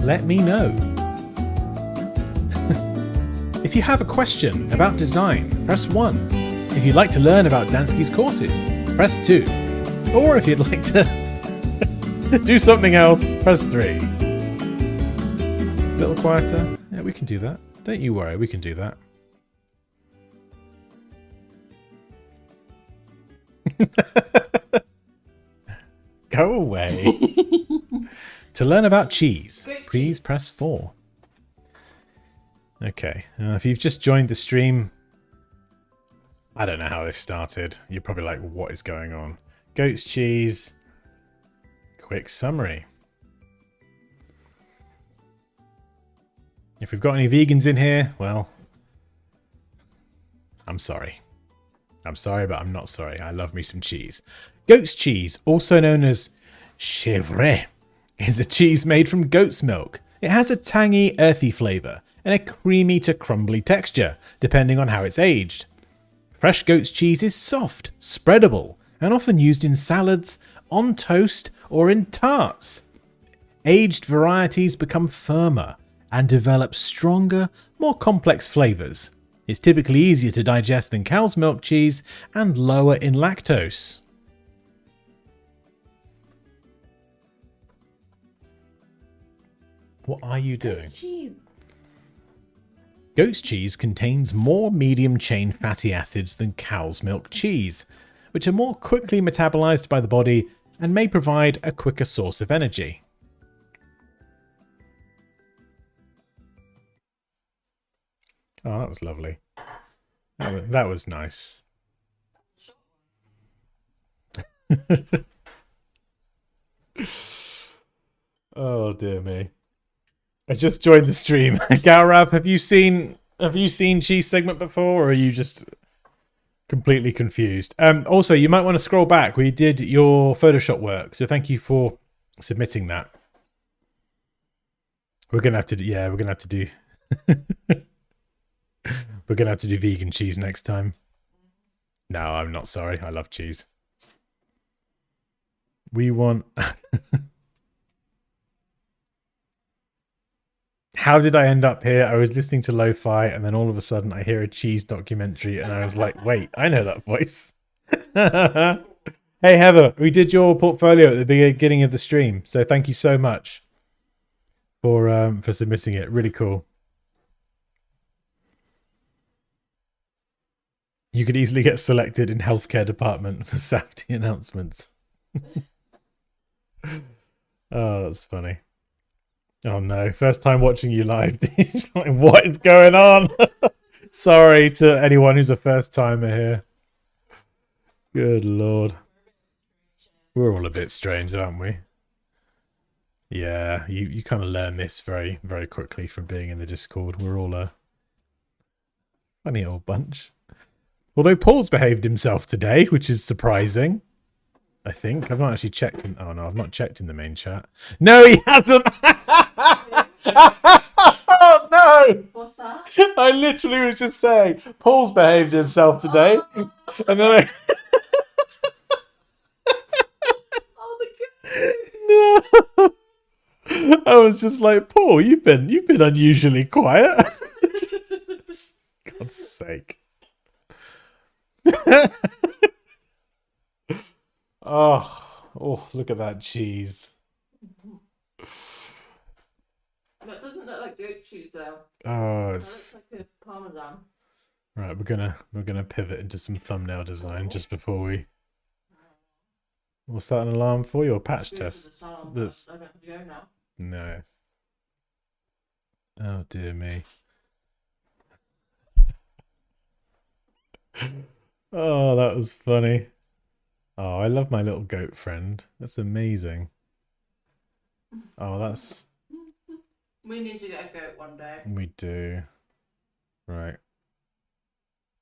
[SPEAKER 1] Let me know. If you have a question about design, press 1. If you'd like to learn about Dansky's courses, press 2. Or if you'd like to Do something else. Press 3. A little quieter. Yeah, we can do that. Don't you worry, we can do that. Go away. To learn about cheese, please press 4. Okay, if you've just joined the stream, I don't know how this started. You're probably like, what is going on? Goat's cheese. Quick summary. If we've got any vegans in here, well, I'm sorry. I'm sorry, but I'm not sorry. I love me some cheese. Goat's cheese, also known as chèvre, is a cheese made from goat's milk. It has a tangy, earthy flavour and a creamy to crumbly texture, depending on how it's aged. Fresh goat's cheese is soft, spreadable, and often used in salads, on toast, or in tarts. Aged varieties become firmer and develop stronger, more complex flavours. It's typically easier to digest than cow's milk cheese and lower in lactose. What are you doing? Goat's cheese contains more medium-chain fatty acids than cow's milk cheese, which are more quickly metabolized by the body and may provide a quicker source of energy. Oh, that was lovely. That was nice. Oh dear me. I just joined the stream. Gaurab, have you seen Cheese Segment before, or are you just completely confused? Also, you might want to scroll back. We did your Photoshop work, so thank you for submitting that. We're gonna have to do, yeah, we're gonna have to do we're gonna have to do vegan cheese next time. No, I'm not sorry. I love cheese. We want How did I end up here? I was listening to lo-fi and then all of a sudden I hear a cheese documentary and I was like, wait, I know that voice. Hey Heather, we did your portfolio at the beginning of the stream, so thank you so much for submitting it. Really cool. You could easily get selected in healthcare department for safety announcements. Oh, that's funny. Oh no, first time watching you live. What is going on? Sorry to anyone who's a first timer here. Good lord. We're all a bit strange, aren't we? Yeah, you kind of learn this very, very quickly from being in the Discord. We're all a funny old bunch. Although Paul's behaved himself today, which is surprising. I think. I've not actually checked in. Oh no, I've not checked in the main chat. No, he hasn't! Oh no!
[SPEAKER 2] What's that?
[SPEAKER 1] I literally was just saying, Paul's behaved himself today.
[SPEAKER 2] Oh.
[SPEAKER 1] And then I...
[SPEAKER 2] Oh my god!
[SPEAKER 1] No! I was just like, Paul, you've been unusually quiet. God's sake. Oh, look at that cheese.
[SPEAKER 2] That doesn't look like goat cheese though.
[SPEAKER 1] Oh,
[SPEAKER 2] That
[SPEAKER 1] it's...
[SPEAKER 2] looks like a parmesan.
[SPEAKER 1] Right, we're gonna pivot into some thumbnail design just before we... What's that an alarm for? Your patch test? That's...
[SPEAKER 2] I don't have to go now.
[SPEAKER 1] No. Oh dear me. Oh, that was funny. Oh, I love my little goat friend. That's amazing. Oh, that's...
[SPEAKER 2] We need to get a goat one day.
[SPEAKER 1] We do. Right.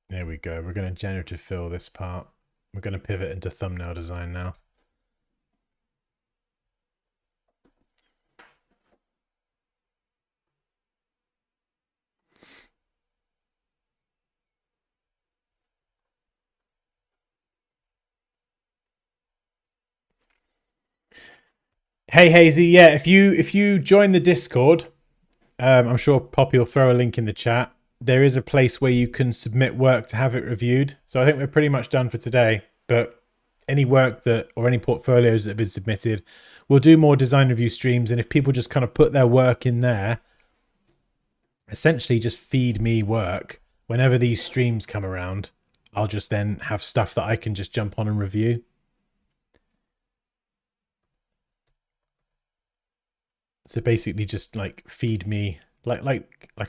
[SPEAKER 1] There we go. We're going to generative fill this part. We're going to pivot into thumbnail design now. Hey Hazy, yeah, if you join the Discord, I'm sure Poppy will throw a link in the chat. There is a place where you can submit work to have it reviewed. So I think we're pretty much done for today. But any work that, or any portfolios that have been submitted. We'll do more design review streams, and if people just kind of put their work in there, essentially just feed me work whenever these streams come around, I'll just then have stuff that I can just jump on and review. So basically just like feed me like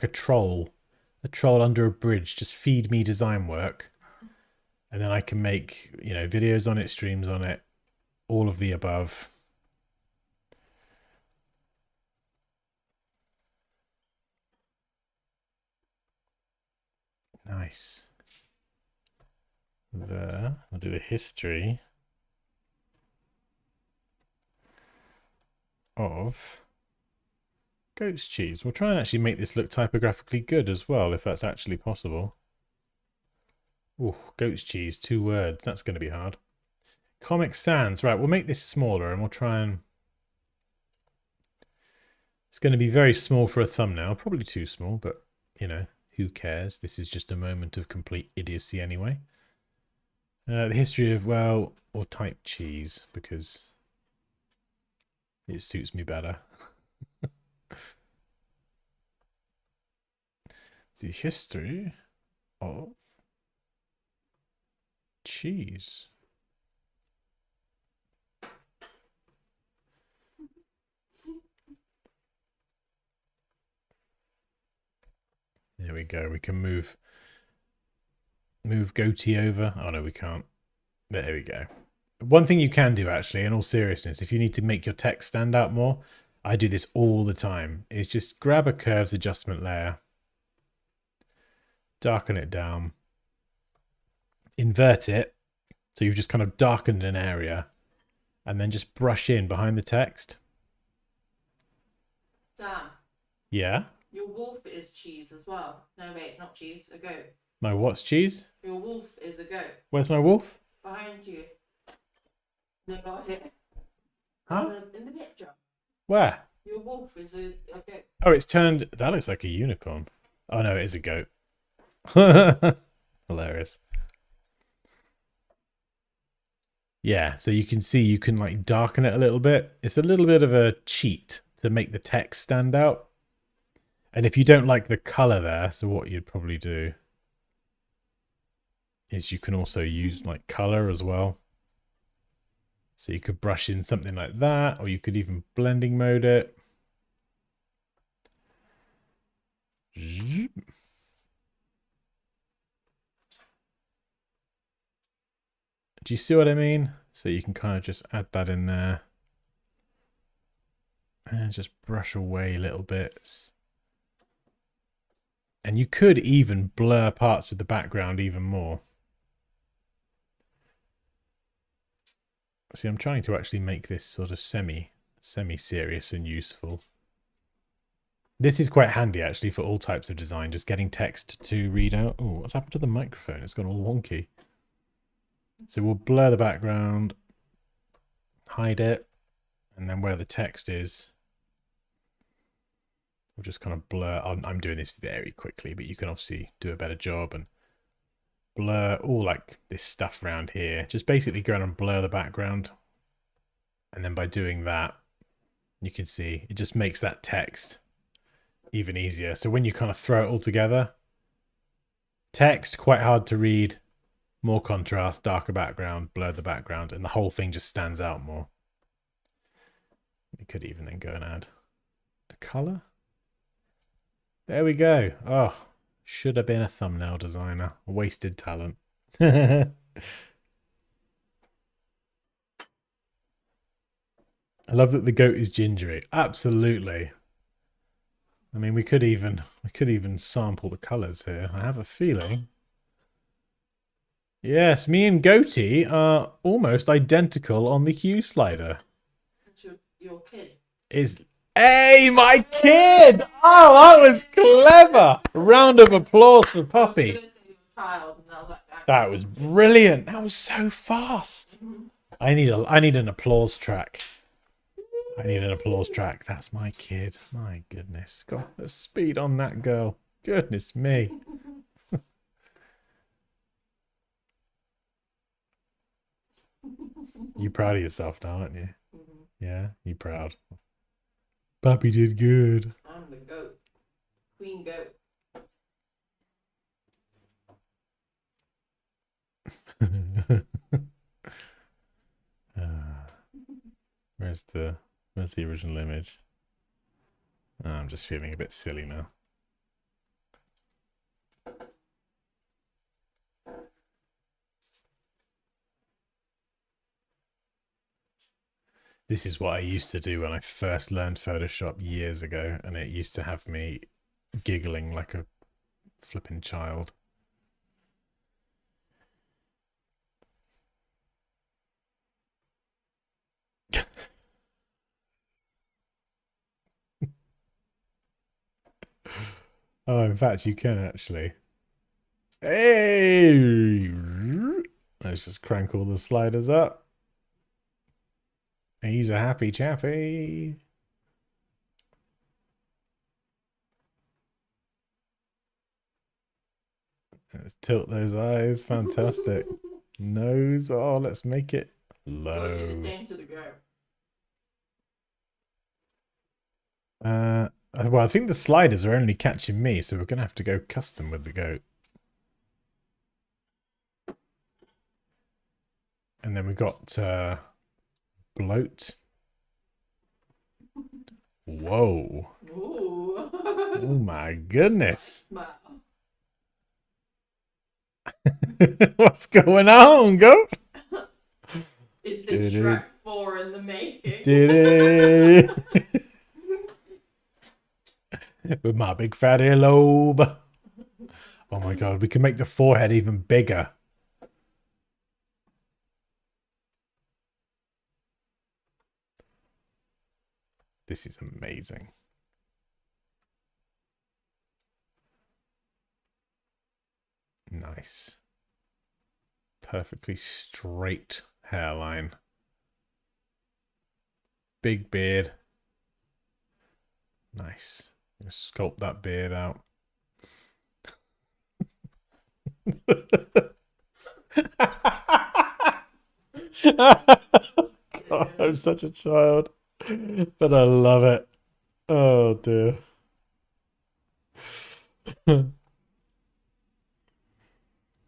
[SPEAKER 1] a troll under a bridge, just feed me design work, and then I can make, you know, videos on it, streams on it, all of the above. Nice. There, I'll do the history of goat's cheese. We'll try and actually make this look typographically good as well, if that's actually possible. Oh, goat's cheese, 2 words. That's going to be hard. Comic Sans. Right, we'll make this smaller and we'll try and... It's going to be very small for a thumbnail. Probably too small, but, you know, who cares? This is just a moment of complete idiocy anyway. The history of, well, or type cheese, because it suits me better. The history of cheese. There we go. We can move goatee over. Oh no, we can't. There we go. One thing you can do, actually, in all seriousness, if you need to make your text stand out more, I do this all the time, is just grab a curves adjustment layer, darken it down, invert it, so you've just kind of darkened an area, and then just brush in behind the text.
[SPEAKER 2] Dan.
[SPEAKER 1] Yeah?
[SPEAKER 2] Your wolf is cheese as well. No, wait, not cheese, a goat.
[SPEAKER 1] My what's cheese?
[SPEAKER 2] Your wolf is a goat.
[SPEAKER 1] Where's my wolf?
[SPEAKER 2] Behind you. No, not here.
[SPEAKER 1] Huh?
[SPEAKER 2] In the picture.
[SPEAKER 1] Where?
[SPEAKER 2] Your wolf is a goat.
[SPEAKER 1] Oh, it's turned... That looks like a unicorn. Oh no, it is a goat. Hilarious. Yeah, so you can see you can like darken it a little bit. It's a little bit of a cheat to make the text stand out. And if you don't like the color there, so what you'd probably do is you can also use like color as well. So you could brush in something like that, or you could even blending mode it. Do you see what I mean? So you can kind of just add that in there. And just brush away little bits. And you could even blur parts of the background even more. See, I'm trying to actually make this sort of semi-serious and useful. This is quite handy, actually, for all types of design, just getting text to read out. Oh, what's happened to the microphone? It's gone all wonky. So we'll blur the background, hide it, and then where the text is, we'll just kind of blur. I'm doing this very quickly, but you can obviously do a better job and blur all like this stuff around here. Just basically go and blur the background. And then by doing that, you can see it just makes that text even easier. So when you kind of throw it all together, text, quite hard to read, more contrast, darker background, blur the background, and the whole thing just stands out more. We could even then go and add a color. There we go. Oh, should have been a thumbnail designer. Wasted talent. I love that the goat is gingery. Absolutely. I mean, we could even sample the colors here. I have a feeling. Yes, me and Goatee are almost identical on the hue slider.
[SPEAKER 2] Your kid.
[SPEAKER 1] Hey, my kid! Oh, that was clever! A round of applause for Poppy. That was brilliant. That was so fast. I need an applause track. I need an applause track. That's my kid. My goodness. God, the speed on that girl. Goodness me. You proud of yourself now, aren't you?
[SPEAKER 2] Mhm.
[SPEAKER 1] Yeah, you proud. Pappy did good.
[SPEAKER 2] I'm the goat. Queen goat.
[SPEAKER 1] uh, where's the original image? Oh, I'm just feeling a bit silly now. This is what I used to do when I first learned Photoshop years ago, and it used to have me giggling like a flipping child. Oh, in fact, you can actually. Hey! Let's just crank all the sliders up. He's a happy chappy. Let's tilt those eyes. Fantastic. Nose. Oh, let's make it
[SPEAKER 2] Gotta do the
[SPEAKER 1] low.
[SPEAKER 2] same to the goat.
[SPEAKER 1] Well, I think the sliders are only catching me, so we're going to have to go custom with the goat. And then we got bloat. Whoa.
[SPEAKER 2] Ooh.
[SPEAKER 1] Oh my goodness.
[SPEAKER 2] Smell.
[SPEAKER 1] What's going on, goat?
[SPEAKER 2] Is
[SPEAKER 1] Did
[SPEAKER 2] this
[SPEAKER 1] it?
[SPEAKER 2] Shrek 4 in the making?
[SPEAKER 1] Did it? With my big fat earlobe. Oh my god, we can make the forehead even bigger. This is amazing. Nice. Perfectly straight hairline. Big beard. Nice. Sculpt that beard out. God, I'm such a child. But I love it. Oh dear.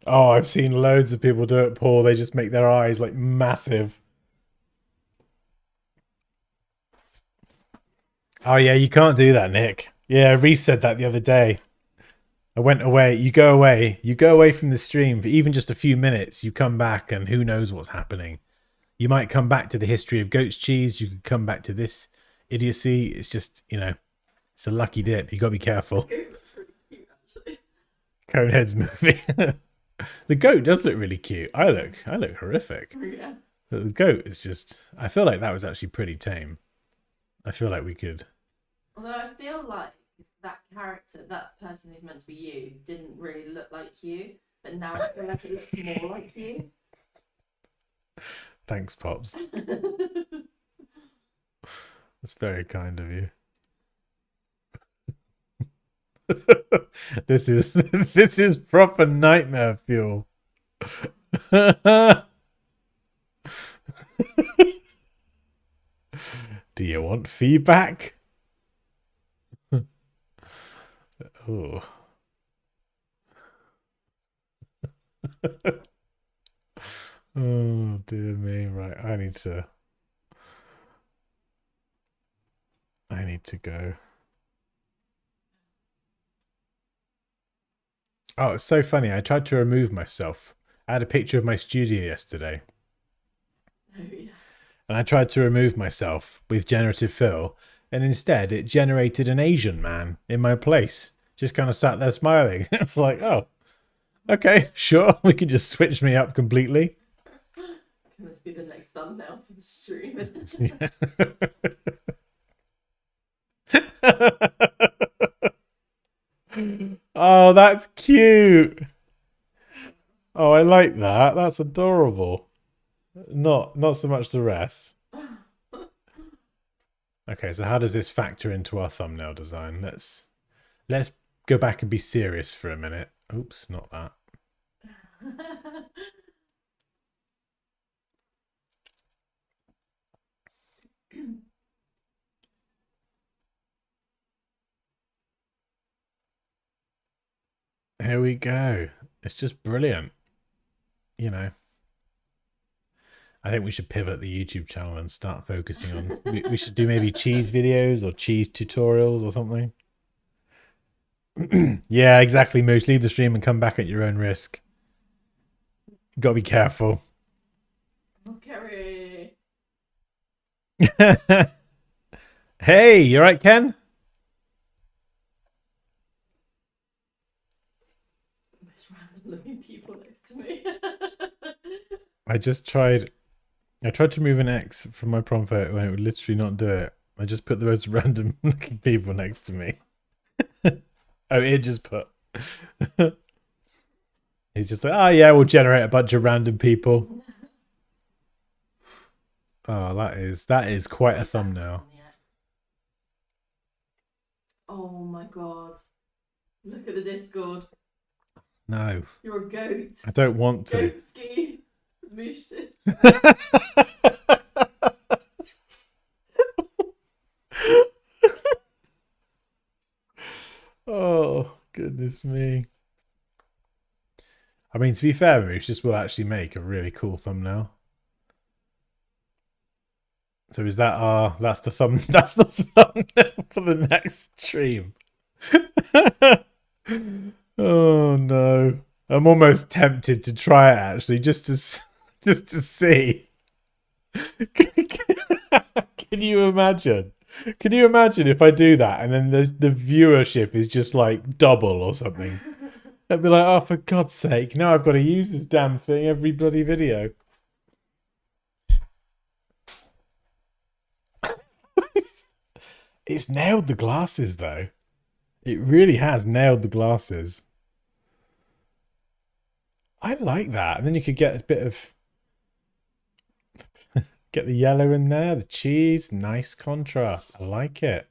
[SPEAKER 1] Oh, I've seen loads of people do it, Paul. They just make their eyes like massive. Oh yeah, you can't do that, Nick. Yeah, Reese said that the other day. I went away. You go away. You go away from the stream for even just a few minutes. You come back, and who knows what's happening. You might come back to the history of goat's cheese. You could come back to this idiocy. It's just, it's a lucky dip. You got to be careful.
[SPEAKER 2] The goat looks really cute, actually.
[SPEAKER 1] Conehead's movie. The goat does look really cute. I look horrific.
[SPEAKER 2] Yeah.
[SPEAKER 1] But the goat is just. I feel like that was actually pretty tame. I feel like we could.
[SPEAKER 2] Although I feel like that character, that person who's meant to be you, didn't really look like you, but now I feel like it looks more like you.
[SPEAKER 1] Thanks, Pops. That's very kind of you. This is proper nightmare fuel. Do you want feedback? Oh. Oh dear me. Right, I need to go. Oh, it's so funny. I tried to remove myself. I had a picture of my studio yesterday.
[SPEAKER 2] Oh, yeah.
[SPEAKER 1] And I tried to remove myself with generative fill, and instead it generated an Asian man in my place. Just kind of sat there smiling. It's like, oh, okay, sure. We can just switch me up completely.
[SPEAKER 2] Can this be the next thumbnail for the stream?
[SPEAKER 1] Oh, that's cute. Oh, I like that. That's adorable. Not so much the rest. Okay, so how does this factor into our thumbnail design? Let's go back and be serious for a minute. Oops, not that. Here we go. It's just brilliant. You know, I think we should pivot the YouTube channel and start focusing on. We should do maybe cheese videos or cheese tutorials or something. Yeah, exactly, Moosh. Leave the stream and come back at your own risk. Got to be careful.
[SPEAKER 2] Carrie.
[SPEAKER 1] Hey, you right, Ken?
[SPEAKER 2] There's random looking people next to me.
[SPEAKER 1] I tried to move an X from my prom photo and it would literally not do it. I just put the most random looking people next to me. Oh, it just put. He's just like, oh yeah, we'll generate a bunch of random people. Oh, that is quite a thumbnail.
[SPEAKER 2] Oh my god. Look at the Discord.
[SPEAKER 1] No.
[SPEAKER 2] You're a goat.
[SPEAKER 1] I don't want to.
[SPEAKER 2] Dansky. Mooshed it.
[SPEAKER 1] Oh, goodness me. I mean, to be fair, Moosh, this will actually make a really cool thumbnail. So is that that's the thumbnail for the next stream. Oh no. I'm almost tempted to try it actually just to see. Can you imagine? Can you imagine if I do that and then the viewership is just like double or something? I'd be like, oh, for God's sake, now I've got to use this damn thing every bloody video. It's nailed the glasses, though. It really has nailed the glasses. I like that. And then you could get a bit of... get the yellow in there, the cheese. Nice contrast. I like it.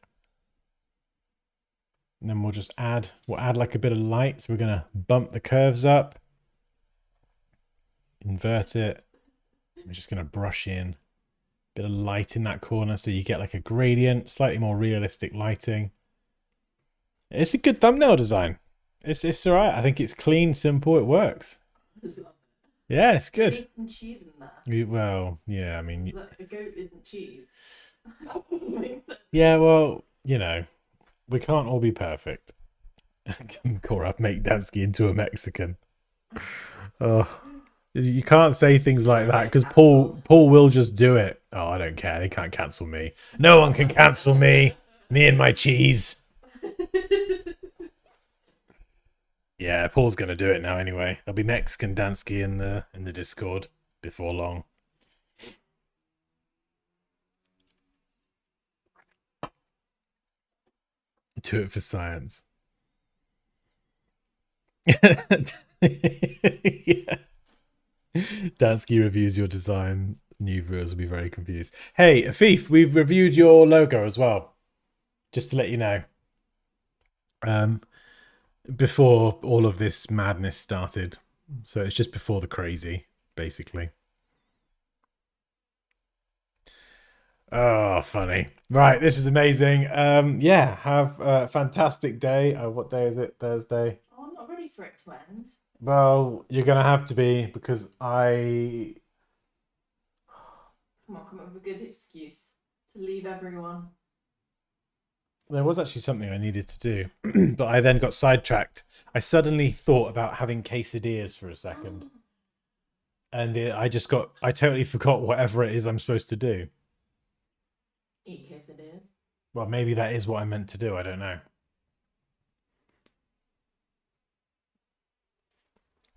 [SPEAKER 1] And then we'll add like a bit of light. So we're going to bump the curves up. Invert it. We're just going to brush in a bit of light in that corner so you get like a gradient, slightly more realistic lighting. It's a good thumbnail design. It's all right. I think it's clean, simple. It works. Yeah, it's good.
[SPEAKER 2] Meat and cheese in there.
[SPEAKER 1] Well, yeah, I mean...
[SPEAKER 2] A goat isn't cheese.
[SPEAKER 1] Yeah, well, you know, we can't all be perfect. Cora, make Dansky into a Mexican. Oh, you can't say things like that because Paul will just do it. Oh, I don't care. They can't cancel me. No one can cancel me. Me and my cheese. Yeah, Paul's gonna do it now anyway. There'll be Mexican Dansky in the Discord before long. Do it for science. Yeah. Dansky reviews your design. New viewers will be very confused. Hey, Afif, we've reviewed your logo as well. Just to let you know. Before all of this madness started. So it's just before the crazy, basically. Oh, funny. Right, this is amazing. Yeah, have a fantastic day. What day is it? Thursday?
[SPEAKER 2] Oh, I'm not ready for it to end.
[SPEAKER 1] Well, you're going to have to be because I...
[SPEAKER 2] Come up with a good excuse to leave everyone.
[SPEAKER 1] There was actually something I needed to do, but I then got sidetracked. I suddenly thought about having quesadillas for a second. And I totally forgot whatever it is I'm supposed to do.
[SPEAKER 2] Eat quesadillas.
[SPEAKER 1] Well, maybe that is what I meant to do. I don't know.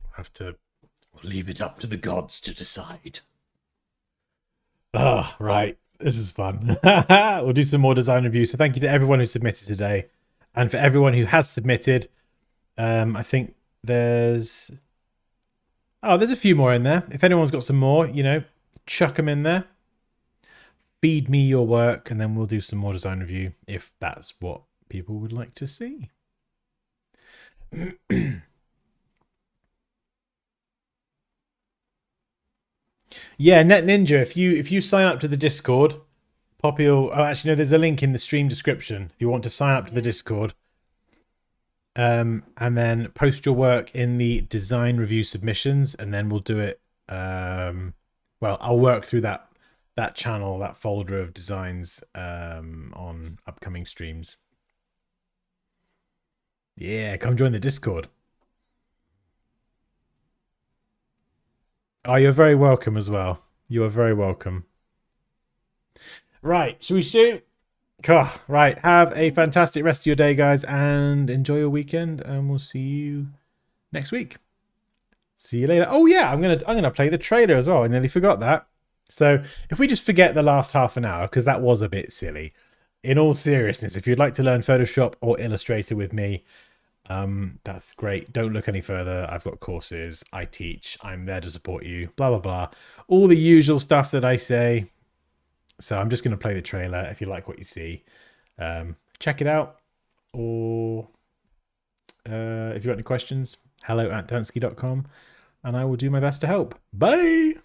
[SPEAKER 1] I'll have to leave it up to the gods to decide. Ah, right. This is fun. We'll do some more design reviews. So thank you to everyone who submitted today. And for everyone who has submitted, I think there's a few more in there. If anyone's got some more, you know, chuck them in there. Feed me your work, and then we'll do some more design review if that's what people would like to see. Yeah, Net Ninja, if you sign up to the Discord, Poppy will... Oh, actually, no, there's a link in the stream description if you want to sign up to the Discord. and then post your work in the design review submissions, and then we'll do it. Well, I'll work through that channel, that folder of designs on upcoming streams. Yeah, come join the Discord. Oh, you're very welcome as well. You are very welcome. Right, should we shoot? Right, have a fantastic rest of your day, guys, and enjoy your weekend, and we'll see you next week. See you later. Oh yeah, I'm gonna play the trailer as well. I nearly forgot that. So if we just forget the last half an hour, because that was a bit silly. In all seriousness, if you'd like to learn Photoshop or Illustrator with me, that's great. Don't look any further. I've got courses. I teach. I'm there to support you. Blah blah blah. All the usual stuff that I say. So I'm just going to play the trailer. If you like what you see, check it out. Or if you've got any questions, hello@dansky.com, and I will do my best to help. Bye.